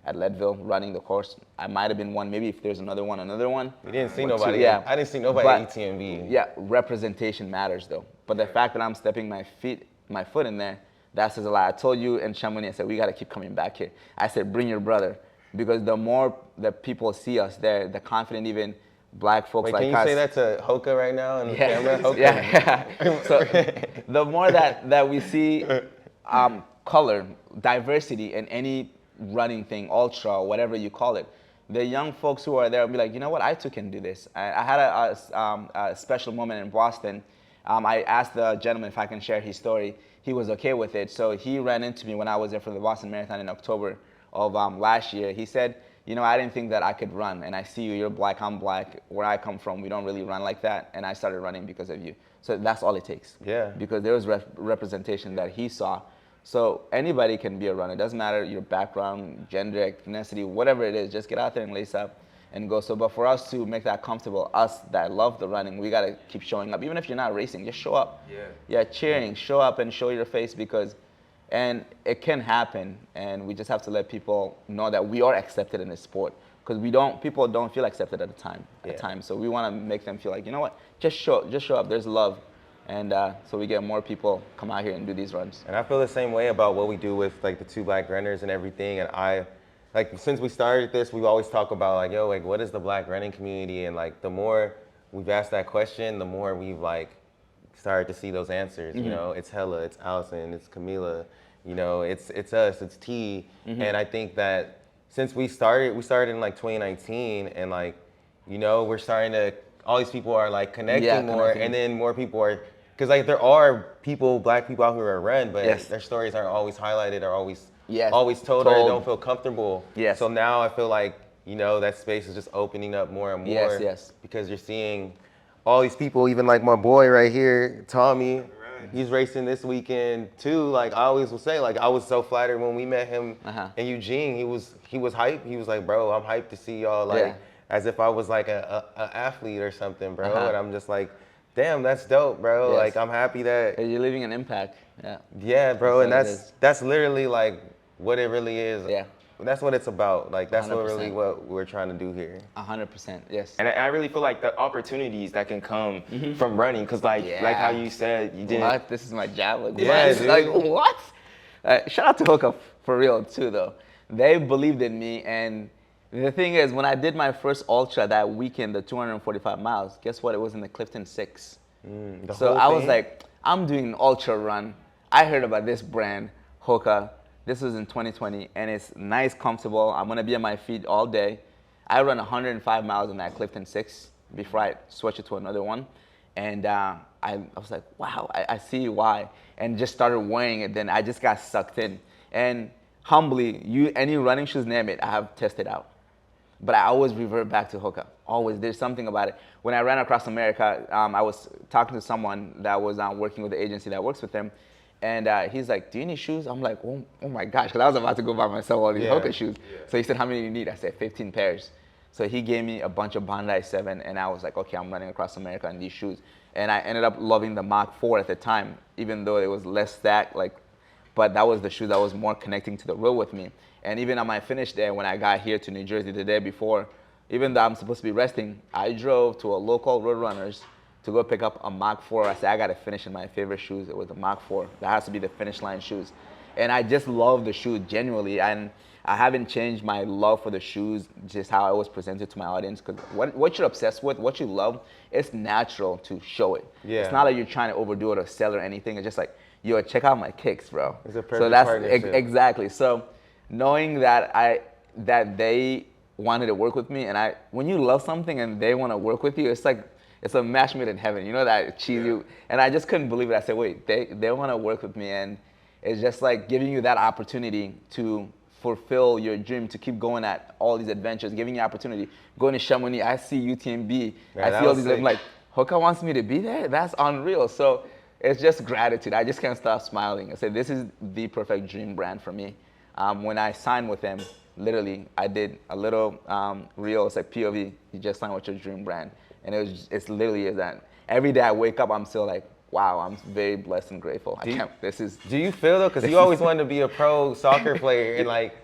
at Leadville running the course. I might have been one, maybe if there's another one. We didn't see nobody. I didn't see nobody at ETMB. Yeah, representation matters though. But the fact that I'm stepping my foot in there, that says a lot. I told you in Chamonix, I said, we got to keep coming back here. I said, bring your brother. Because the more that people see us there, the confident even black folks like us. Can you say that to Hoka right now in the camera? Hoka. Yeah. So the more that we see color, diversity in any running thing, ultra, whatever you call it, the young folks who are there will be like, you know what, I too can do this. I had a special moment in Boston. I asked the gentleman if I can share his story. He was okay with it. So he ran into me when I was there for the Boston Marathon in October of last year. He said, you know, I didn't think that I could run. And I see you, you're black, I'm black. Where I come from, we don't really run like that. And I started running because of you. So that's all it takes. Yeah. Because there was representation that he saw. So anybody can be a runner. It doesn't matter your background, gender, ethnicity, whatever it is. Just get out there and lace up and go. So, but for us to make that comfortable, us that love the running, we got to keep showing up. Even if you're not racing, just show up. Yeah, cheering. Show up and show your face because, and it can happen. And we just have to let people know that we are accepted in this sport because people don't feel accepted at times. So we want to make them feel like, you know what, just show up. There's love. And so we get more people come out here and do these runs. And I feel the same way about what we do with like the two black runners and everything. And like since we started this, we've always talked about like, yo, like what is the black running community? And like the more we've asked that question, the more we've like started to see those answers. You know, it's Hellah, it's Allison, it's Camila. You know, it's us, it's T. And I think that since we started in like 2019, and like, you know, we're starting to, all these people are like connecting more, and then more people are, because like there are people, black people out here who run, but their stories aren't always highlighted or always told, or don't feel comfortable. So now I feel like, you know, that space is just opening up more and more. Because you're seeing all these people, even like my boy right here, Tommy. He's racing this weekend too. Like I always will say, like I was so flattered when we met him in Eugene. He was hyped. He was like, bro, I'm hyped to see y'all. Like as if I was like a athlete or something, bro. And I'm just like, damn, that's dope, bro. Like I'm happy that you're leaving an impact. Yeah, bro. And that's literally like what it really is. That's what it's about. Like that's 100%. What we're trying to do here. 100%, yes. And I really feel like the opportunities that can come from running, because like how you said, you didn't. What? This is my job. Like, dude. Like what? Shout out to Hoka for real too, though. They believed in me, and the thing is, when I did my first ultra that weekend, the 245 miles, guess what? It was in the Clifton 6. So I was like, I'm doing an ultra run. I heard about this brand, Hoka. This was in 2020, and it's nice, comfortable. I'm gonna be on my feet all day. I run 105 miles in that Clifton 6 before I switch it to another one. And I was like, wow, I see why. And just started wearing it, then I just got sucked in. And humbly, any running shoes, name it, I have tested out. But I always revert back to Hoka. Always, there's something about it. When I ran across America, I was talking to someone that was working with the agency that works with them. And he's like, do you need shoes? I'm like, oh my gosh, because I was about to go buy myself all these Hoka shoes. So he said, how many do you need? I said, 15 pairs. So he gave me a bunch of Bondi 7, and I was like, okay, I'm running across America in these shoes. And I ended up loving the Mach 4 at the time, even though it was less stacked, but that was the shoe that was more connecting to the road with me. And even on my finish day, when I got here to New Jersey the day before, even though I'm supposed to be resting, I drove to a local road runners to go pick up a Mach 4. I said, I got to finish in my favorite shoes. It was the Mach 4. That has to be the finish line shoes. And I just love the shoe genuinely. And I haven't changed my love for the shoes, just how I was presented to my audience. Because what you're obsessed with, what you love, it's natural to show it. It's not like you're trying to overdo it or sell or anything. It's just like, yo, check out my kicks, bro. It's a perfect partnership. Exactly. So knowing that they wanted to work with me, and when you love something and they want to work with you, it's like, it's a match made in heaven, you know, that cheesy. And I just couldn't believe it. I said, wait, they want to work with me. And it's just like giving you that opportunity to fulfill your dream, to keep going at all these adventures, giving you opportunity. Going to Chamonix, I see UTMB, I see all these, I'm like, Hoka wants me to be there? That's unreal. So it's just gratitude. I just can't stop smiling. I said, this is the perfect dream brand for me. When I signed with them, literally, I did a little reel. It's like POV, you just signed with your dream brand. And it's literally is that. Every day I wake up, I'm still like, wow, I'm very blessed and grateful. Do you feel though, because you always wanted to be a pro soccer player, and like,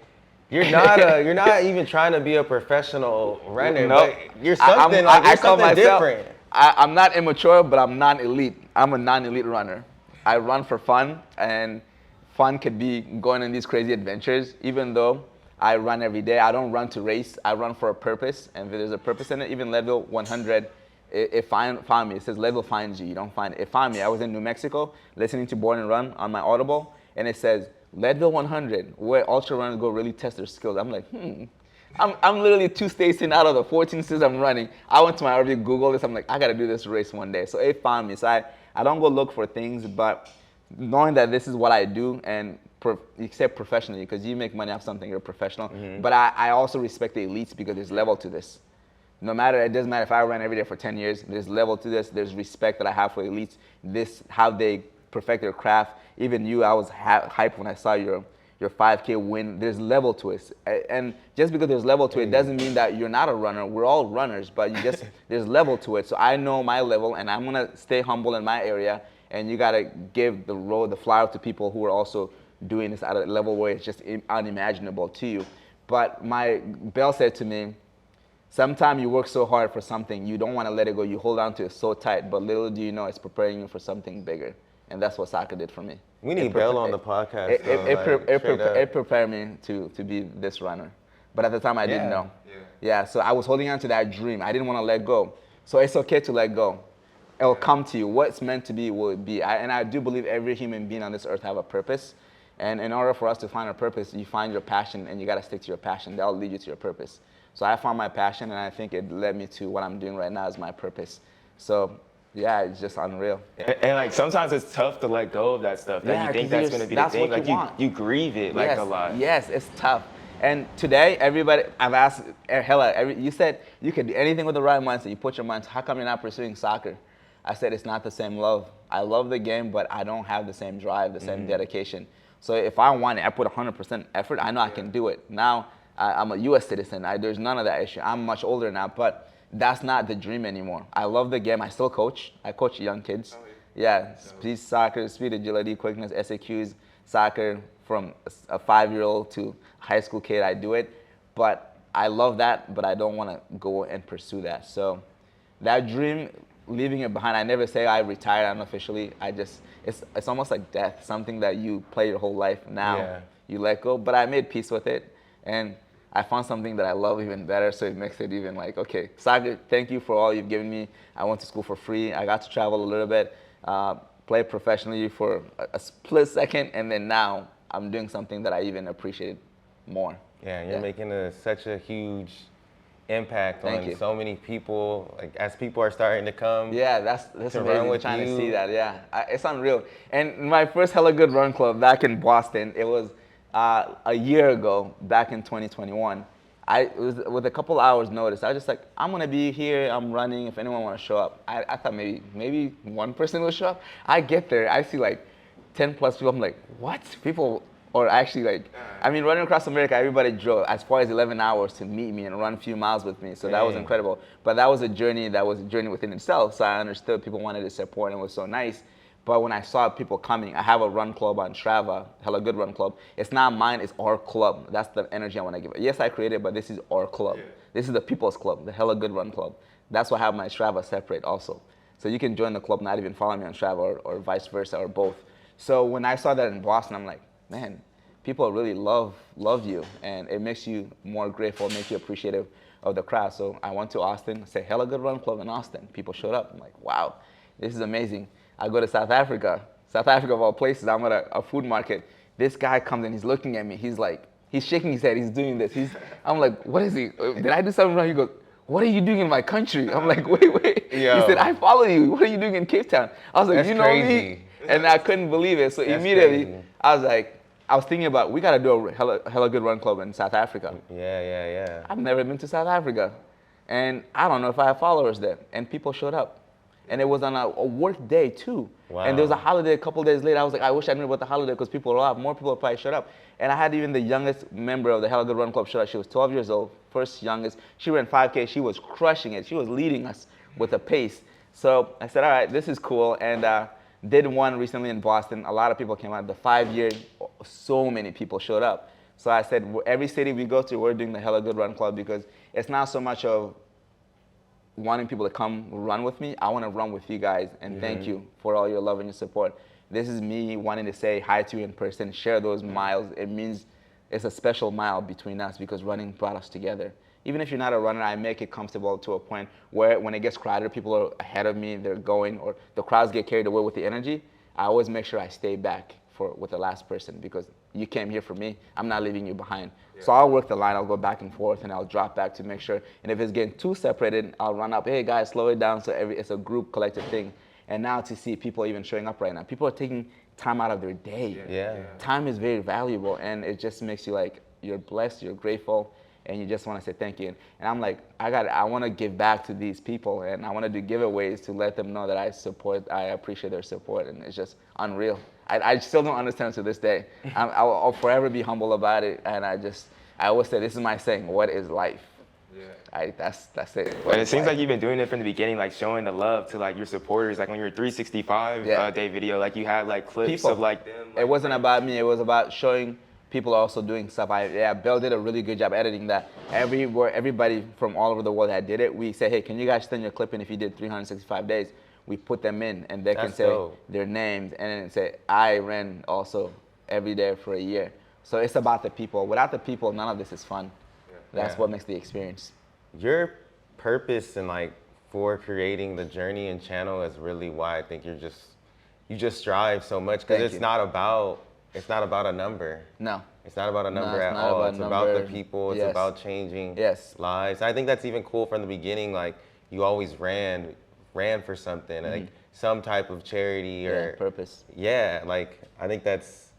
you're not even trying to be a professional runner. No, but you're something I call myself different. I'm not immature, but I'm non-elite. I'm a non-elite runner. I run for fun, and fun could be going on these crazy adventures. Even though I run every day, I don't run to race. I run for a purpose, and if there's a purpose in it, even level 100, it found me. It says level finds you. You don't find it. It found me. I was in New Mexico listening to Born and Run on my Audible, and it says Leadville 100, where ultra runners go really test their skills. I'm like, I'm literally 2 states in out of the 14 states I'm running. I went to my RV, Google this. I'm like, I got to do this race one day. So it found me. So I don't go look for things, but knowing that this is what I do, and except professionally, because you make money off something, you're a professional. But I also respect the elites because there's level to this. No matter, it doesn't matter if I ran every day for 10 years, there's level to this. There's respect that I have for elites. This, how they perfect their craft. Even you, I was hyped when I saw your 5K win. There's level to it. And just because there's level to it doesn't mean that you're not a runner. We're all runners, but there's level to it. So I know my level, and I'm gonna stay humble in my area. And you gotta give the flower to people who are also doing this at a level where it's just unimaginable to you. But Bell said to me, sometimes you work so hard for something, you don't want to let it go. You hold on to it so tight, but little do you know it's preparing you for something bigger. And that's what soccer did for me. We need Bell on the podcast. It prepared me to be this runner. But at the time, I didn't know. Yeah, so I was holding on to that dream. I didn't want to let go. So it's okay to let go. It'll come to you. What's meant to be will be. And I do believe every human being on this earth have a purpose. And in order for us to find our purpose, you find your passion, and you got to stick to your passion. That'll lead you to your purpose. So I found my passion, and I think it led me to what I'm doing right now is my purpose. So yeah, it's just unreal. And like sometimes it's tough to let go of that stuff. Like Yeah, you think 'cause that's gonna be the that's thing. what you Like want. you grieve it like Yes, a lot. yes, it's tough. And today, everybody, I've asked, Hellah, you said you could do anything with the right mindset. You put your mind, how come you're not pursuing soccer? I said it's not the same love. I love the game, but I don't have the same drive, the same dedication. So if I want it, I put 100% effort. I know I can do it. Now, I'm a U.S. citizen. There's none of that issue. I'm much older now, but that's not the dream anymore. I love the game. I still coach. I coach young kids. Yeah, speed soccer, speed, agility, quickness, SAQs, soccer from a 5-year-old to a high school kid. I do it, but I love that, but I don't want to go and pursue that. So that dream, leaving it behind, I never say I retired unofficially. It's almost like death, something that you play your whole life. Now you let go, but I made peace with it, and I found something that I love even better, so it makes it even like, okay, soccer, thank you for all you've given me. I went to school for free. I got to travel a little bit, play professionally for a split second, and then now I'm doing something that I even appreciate more. Yeah, you're making such a huge impact Thank on you. so many people. Like as people are starting to come. Yeah, that's to amazing. run with trying you. to see that. Yeah, it's unreal. And my first Hellah Good Run Club back in Boston, it was a year ago, back in 2021. It was with a couple hours notice. I was just like, I'm gonna be here. I'm running. If anyone want to show up, I thought maybe one person will show up. I get there, I see like 10 plus people. I'm like, what? People or actually like, I mean, running across America, everybody drove as far as 11 hours to meet me and run a few miles with me. So that was incredible. But that was a journey within itself. So I understood people wanted to support, and it was so nice. But when I saw people coming, I have a run club on Strava, Hellah Good Run Club. It's not mine, it's our club. That's the energy I want to give. Yes, I created it, but this is our club. Yeah. This is the people's club, the Hellah Good Run Club. That's why I have my Strava separate also. So you can join the club, not even follow me on Strava or vice versa or both. So when I saw that in Boston, I'm like, man, people really love you, and it makes you more grateful, makes you appreciative of the crowd. So I went to Austin, say Hellah Good Run Club in Austin. People showed up. I'm like, wow, this is amazing. I go to South Africa of all places. I'm at a food market. This guy comes and he's looking at me. He's like, he's shaking his head. He's doing this. I'm like, what is he? Did I do something wrong? He goes, what are you doing in my country? I'm like, wait. Yo. He said, I follow you. What are you doing in Cape Town? I was like, That's you know crazy. me? And I couldn't believe it. So That's immediately, crazy. I was thinking about, we got to do a Hellah Good Run Club in South Africa. Yeah. I've never been to South Africa. And I don't know if I have followers there. And people showed up. And it was on a work day too. Wow. And there was a holiday a couple days later. I was like, I wish I knew about the holiday because people were a lot more people probably showed up. And I had even the youngest member of the Hellah Good Run Club show up. She was 12 years old, first youngest. She ran 5K. She was crushing it. She was leading us with a pace. So I said, all right, this is cool. And did one recently in Boston. A lot of people came out. The 5-year, so many people showed up. So I said, every city we go to, we're doing the Hellah Good Run Club because it's not so much of wanting people to come run with me. I want to run with you guys, and thank you for all your love and your support. This is me wanting to say hi to you in person, share those miles. It means it's a special mile between us because running brought us together. Even if you're not a runner, I make it comfortable to a point where when it gets crowded, people are ahead of me, they're going, or the crowds get carried away with the energy. I always make sure I stay back with the last person because you came here for me. I'm not leaving you behind. Yeah. So I'll work the line. I'll go back and forth, and I'll drop back to make sure. And if it's getting too separated, I'll run up. Hey guys, slow it down. So it's a group collective thing. And now to see people even showing up right now, people are taking time out of their day. Yeah. Time is very valuable, and it just makes you like you're blessed, you're grateful, and you just want to say thank you. And I'm like, I want to give back to these people, and I want to do giveaways to let them know that I appreciate their support, and it's just unreal. I still don't understand to this day. I'll forever be humble about it, and I always say, this is my saying, what is life? Yeah. That's it. And it seems like you've been doing it from the beginning, like showing the love to like your supporters, like on your 365 day video, like you had like clips of like them. It wasn't about me, it was about showing people also doing stuff. Bill did a really good job editing that. Everybody from all over the world that did it, we say, hey, can you guys send your clip in if you did 365 days? We put them in, and they can say their names, and then say, I ran also every day for a year. So it's about the people. Without the people, none of this is fun. That's what makes the experience. Your purpose and like for creating the journey and channel is really why I think you just strive so much, because it's not about a number. No. It's not about a number at not all. about It's number. about the people. It's Yes. about changing Yes. lives. I think that's even cool from the beginning. Like, you always ran for something, like some type of charity or purpose. Yeah, like I think that's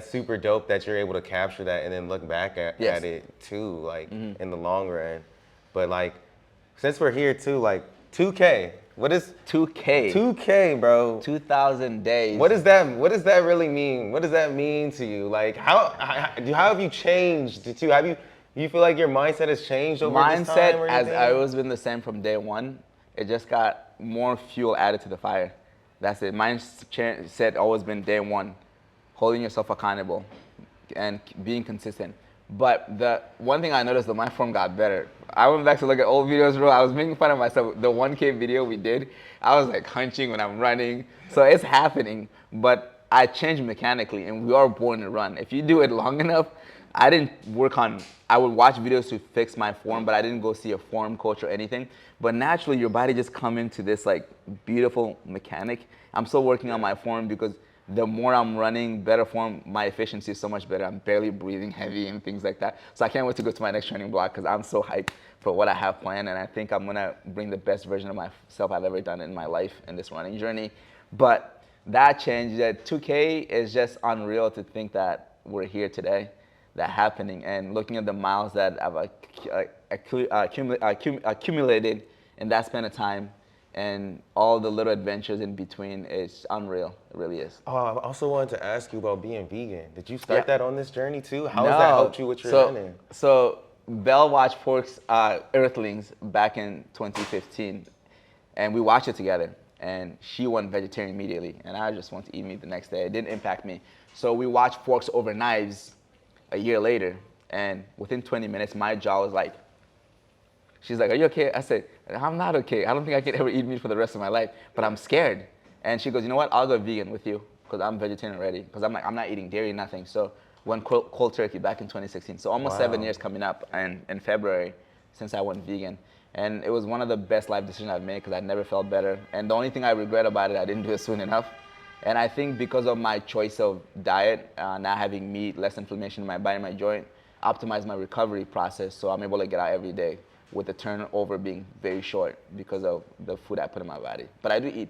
super dope that you're able to capture that and then look back at it too, like in the long run. But like, since we're here too, like 2K. What is 2K? 2K, bro. 2,000 days. What does that really mean? What does that mean to you? Like, how have you changed too? You feel like your mindset has changed over this time? Mindset has always been the same from day one. It just got more fuel added to the fire. That's it. Mindset always been day one, holding yourself accountable and being consistent. But the one thing I noticed that my form got better. I went back to look at old videos, bro. I was making fun of myself. The 1K video we did, I was like hunching when I'm running. So it's happening, but I changed mechanically, and we are born to run. If you do it long enough, I would watch videos to fix my form, but I didn't go see a form coach or anything. But naturally, your body just come into this like beautiful mechanic. I'm still working on my form because the more I'm running, better form, my efficiency is so much better. I'm barely breathing heavy and things like that. So I can't wait to go to my next training block because I'm so hyped for what I have planned. And I think I'm gonna bring the best version of myself I've ever done in my life in this running journey. But that changed. That 2K is just unreal to think that we're here today, that happening, and looking at the miles that I've accumulated in that span of time, and all the little adventures in between is unreal. It really is. Oh, I also wanted to ask you about being vegan. Did you start that on this journey too? How has that helped you with your running? So Belle watched Forks Earthlings back in 2015, and we watched it together. And she went vegetarian immediately, and I just wanted to eat meat the next day. It didn't impact me. So we watched Forks Over Knives a year later, and within 20 minutes, my jaw was like, she's like, "Are you okay?" I said, "I'm not okay. I don't think I can ever eat meat for the rest of my life, but I'm scared." And she goes, "You know what? I'll go vegan with you because I'm vegetarian already. Because I'm not eating dairy, nothing." So went cold turkey back in 2016. So almost 7 years coming up in February since I went vegan. And it was one of the best life decisions I've made because I never felt better. And the only thing I regret about it, I didn't do it soon enough. And I think because of my choice of diet, not having meat, less inflammation in my body, my joint, optimize my recovery process so I'm able to get out every day with the turnover being very short because of the food I put in my body. But I do eat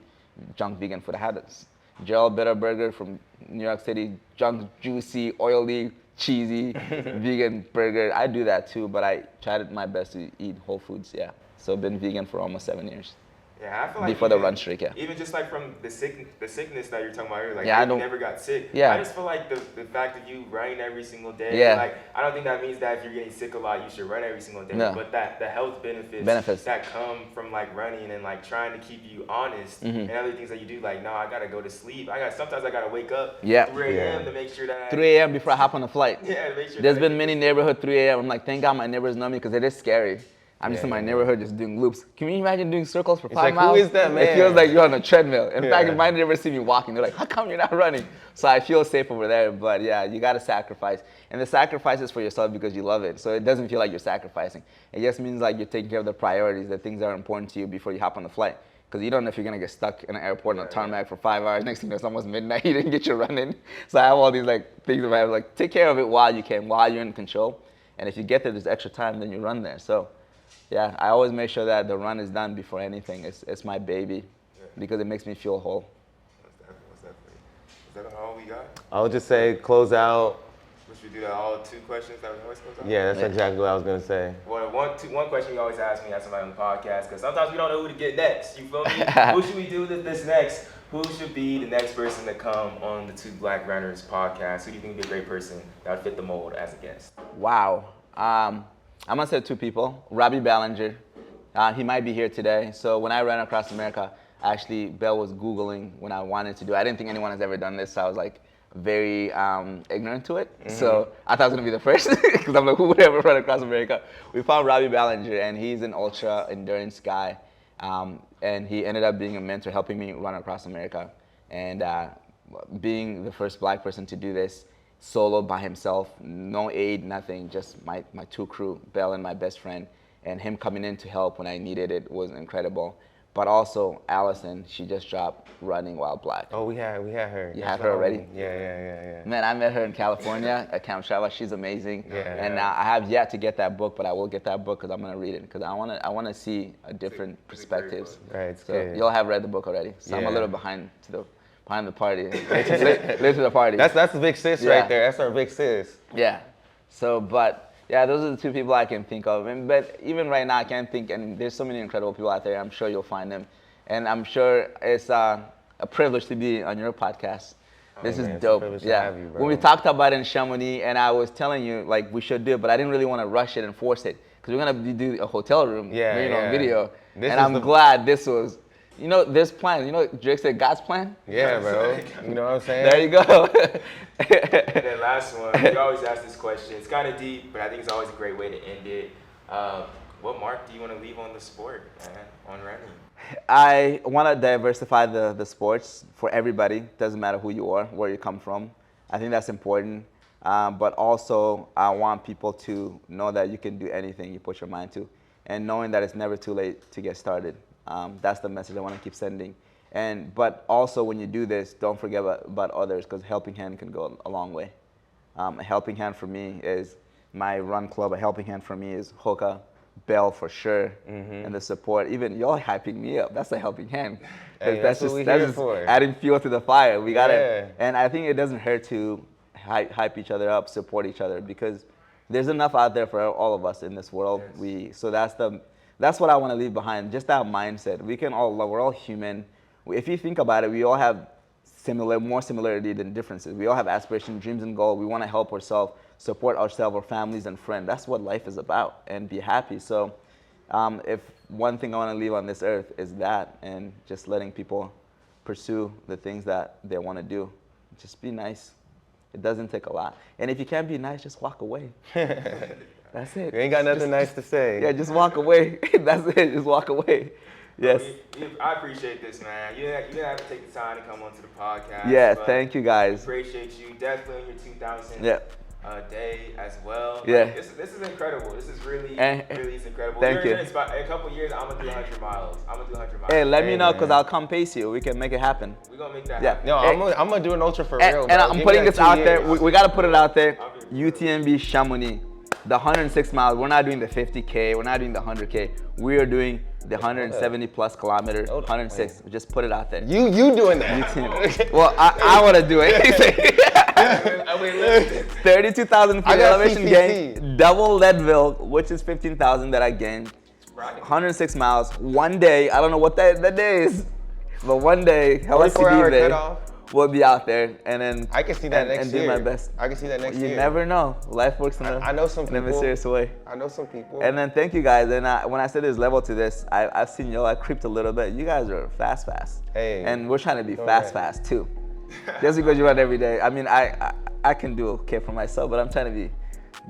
junk vegan food. I had this Gerald Better burger from New York City, junk, juicy, oily, cheesy vegan burger. I do that too, but I tried my best to eat whole foods, yeah. So I've been vegan for almost 7 years. Yeah, I feel like before the run streak, yeah. Even just like from the sickness that you're talking about earlier, like you never got sick. Yeah. I just feel like the fact that you running every single day, yeah. like I don't think that means that if you're getting sick a lot, you should run every single day. No. But that the health benefits that come from like running and like trying to keep you honest and other things that you do, like no, I gotta go to sleep. Sometimes I gotta wake up 3 a.m. to make sure that 3 a.m. before I hop on the flight. Yeah, to make sure there's been many neighborhood 3 a.m. I'm like, thank God my neighbors know me because it is scary. I'm just in my neighborhood just doing loops. Can you imagine doing circles for 5 miles? Who is that man? It feels like you're on a treadmill. In fact, if my neighbors see me walking, they're like, how come you're not running? So I feel safe over there, but yeah, you gotta sacrifice. And the sacrifice is for yourself because you love it. So it doesn't feel like you're sacrificing. It just means like you're taking care of the priorities, the things that are important to you before you hop on the flight. Because you don't know if you're gonna get stuck in an airport on a tarmac for 5 hours. Next thing you know, it's almost midnight, you didn't get your run in. So I have all these like things about like take care of it while you can, while you're in control. And if you get there's extra time, then you run there. So yeah, I always make sure that the run is done before anything. It's my baby because it makes me feel whole. Most definitely. Is that all we got? I would just say close out. Should we do that all 2 questions that we always close out? Yeah, that's exactly what I was gonna say. Well, one question you always ask me as somebody on the podcast, because sometimes we don't know who to get next. You feel me? Who should we do this next? Who should be the next person to come on the Two Black Runners podcast? Who do you think would be a great person that would fit the mold as a guest? Wow. I'm gonna say 2 people. Robbie Ballinger, he might be here today. So when I ran across America, actually Belle was Googling when I wanted to do it. I didn't think anyone has ever done this, so I was like very ignorant to it. So I thought I was gonna be the first because I'm like, who would ever run across America? We found Robbie Ballinger, and he's an ultra endurance guy, and he ended up being a mentor, helping me run across America, and being the first Black person to do this solo by himself, no aid, nothing, just my 2 crew, Belle and my best friend. and him coming in to help when I needed it was incredible. But also Allison, she just dropped Running While Black. Oh, we had her. You had her already? Yeah. Man, I met her in California at Camp Shava. She's amazing. Yeah. And I have yet to get that book, but I will get that book because I'm gonna read it because I wanna see a different perspectives. Right, it's so good. you'll have read the book already. So I'm a Yeah. little behind the party. Late to the party. That's the big sis Yeah. right there. That's our big sis. Yeah. So, but yeah, those are the two people I can think of. But even right now, I can't think. And there's so many incredible people out there. I'm sure you'll find them. And I'm sure it's a privilege to be on your podcast. This is man, it's a dope. privilege to Yeah. have you, bro. When we talked about it in Chamonix, and I was telling you like we should do it, but I didn't really want to rush it and force it because we're gonna do a hotel room, on video. This and is I'm glad this was. There's plans. Drake said God's plan. Yeah, bro. You know what I'm saying? There you go. And then last one, we always ask this question. It's kind of deep, but I think it's always a great way to end it. What mark do you want to leave on the sport, man, on running? I want to diversify the sports for everybody. Doesn't matter who you are, where you come from. I think that's important. But also, I want people to know that you can do anything you put your mind to, and knowing that it's never too late to get started. That's the message I want to keep sending. But also, when you do this, don't forget about others, because a helping hand can go a long way. A helping hand for me is my run club. A helping hand for me is Hoka, Bell for sure, and the support. Even y'all hyping me up. That's a helping hand. Hey, that's what we just here for. adding fuel to the fire. We got Yeah. it. And I think it doesn't hurt to hype each other up, support each other, because there's enough out there for all of us in this world. Yes. So that's what I want to leave behind. Just that mindset. We're all human. If you think about it, we all have more similarity than differences. We all have aspirations, dreams, and goals. We want to help ourselves, support ourselves, our families, and friends. That's what life is about, and be happy. So if one thing I want to leave on this earth is that, and just letting people pursue the things that they want to do. Just be nice. It doesn't take a lot. And if you can't be nice, just walk away. That's it. You ain't got nothing nice to say. Yeah, just walk away. That's it. Just walk away. Yes. I appreciate this, man. You didn't have to take the time to come onto the podcast. Yeah, but thank you guys. Appreciate you. Definitely on your 2000 Yeah. Day as well. Yeah. Like, this is incredible. This is really is incredible. Thank you. In a couple of years, I'm going to do 100 miles. Hey, let me Hey, know, because man. I'll come pace you. We can make it happen. We're going to make that Yeah. happen. No, Hey. I'm gonna do an ultra for And, real, and bro. I'm Give me putting like this 2 out years. there. We got to put it out there. UTMB Chamonix, the 106 miles. We're not doing the 50K. We're not doing the 100K. We are doing the 170 plus kilometers, 106. Just put it out there. You doing that? UTMB. Well, I want to do it. 32,000 feet I got elevation CCC. gain, double Leadville, which is 15,000 that I gained. 106 miles, one day. I don't know what that day is, but one day, Hellah 24-hour Sidibe cutoff. will be out there, and then I can see that next and year. do my best. I can see that next You year. never know. Life works in I know some in a people. mysterious way. I know some people. And then thank you guys. And when I said there's level to this, I've seen y'all. I creeped a little bit. You guys are fast. Hey, And we're trying to be don't fast worry. too. Just because you run every day. I mean, I can do okay for myself, but I'm trying to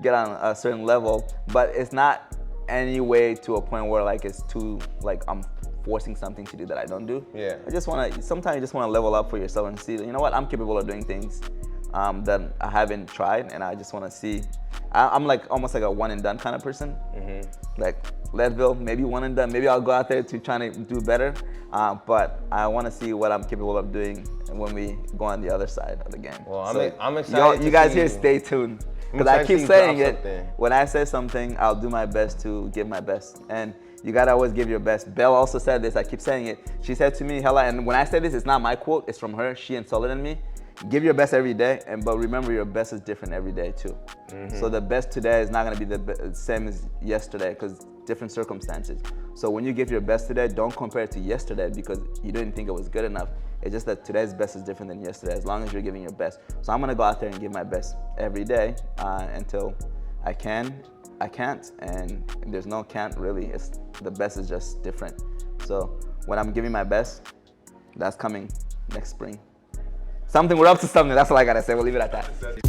get on a certain level. But it's not any way to a point where like it's too like I'm forcing something to do that I don't do. Yeah. I just want to. Sometimes you just want to level up for yourself and see. You know what? I'm capable of doing things that I haven't tried, and I just want to see. I'm like almost like a one and done kind of person. Like Leadville, maybe one and done. Maybe I'll go out there to try to do better. But I want to see what I'm capable of doing when we go on the other side of the game. Well, So I'm excited. you guys to here, see stay tuned. I'm Because I excited to keep see you saying drop it. something. When I say something, I'll do my best to give my best. And you gotta always give your best. Belle also said this. I keep saying it. She said to me, Hellah, and when I say this, it's not my quote. It's from her. She insulted in me. Give your best every day, but remember your best is different every day too. So the best today is not gonna be the same as yesterday because different circumstances. So when you give your best today, don't compare it to yesterday because you didn't think it was good enough. It's just that today's best is different than yesterday as long as you're giving your best. So I'm gonna go out there and give my best every day until I can't, and there's no can't really. It's the best is just different. So when I'm giving my best, that's coming next spring. We're up to something. That's all I gotta say. We'll leave it at that.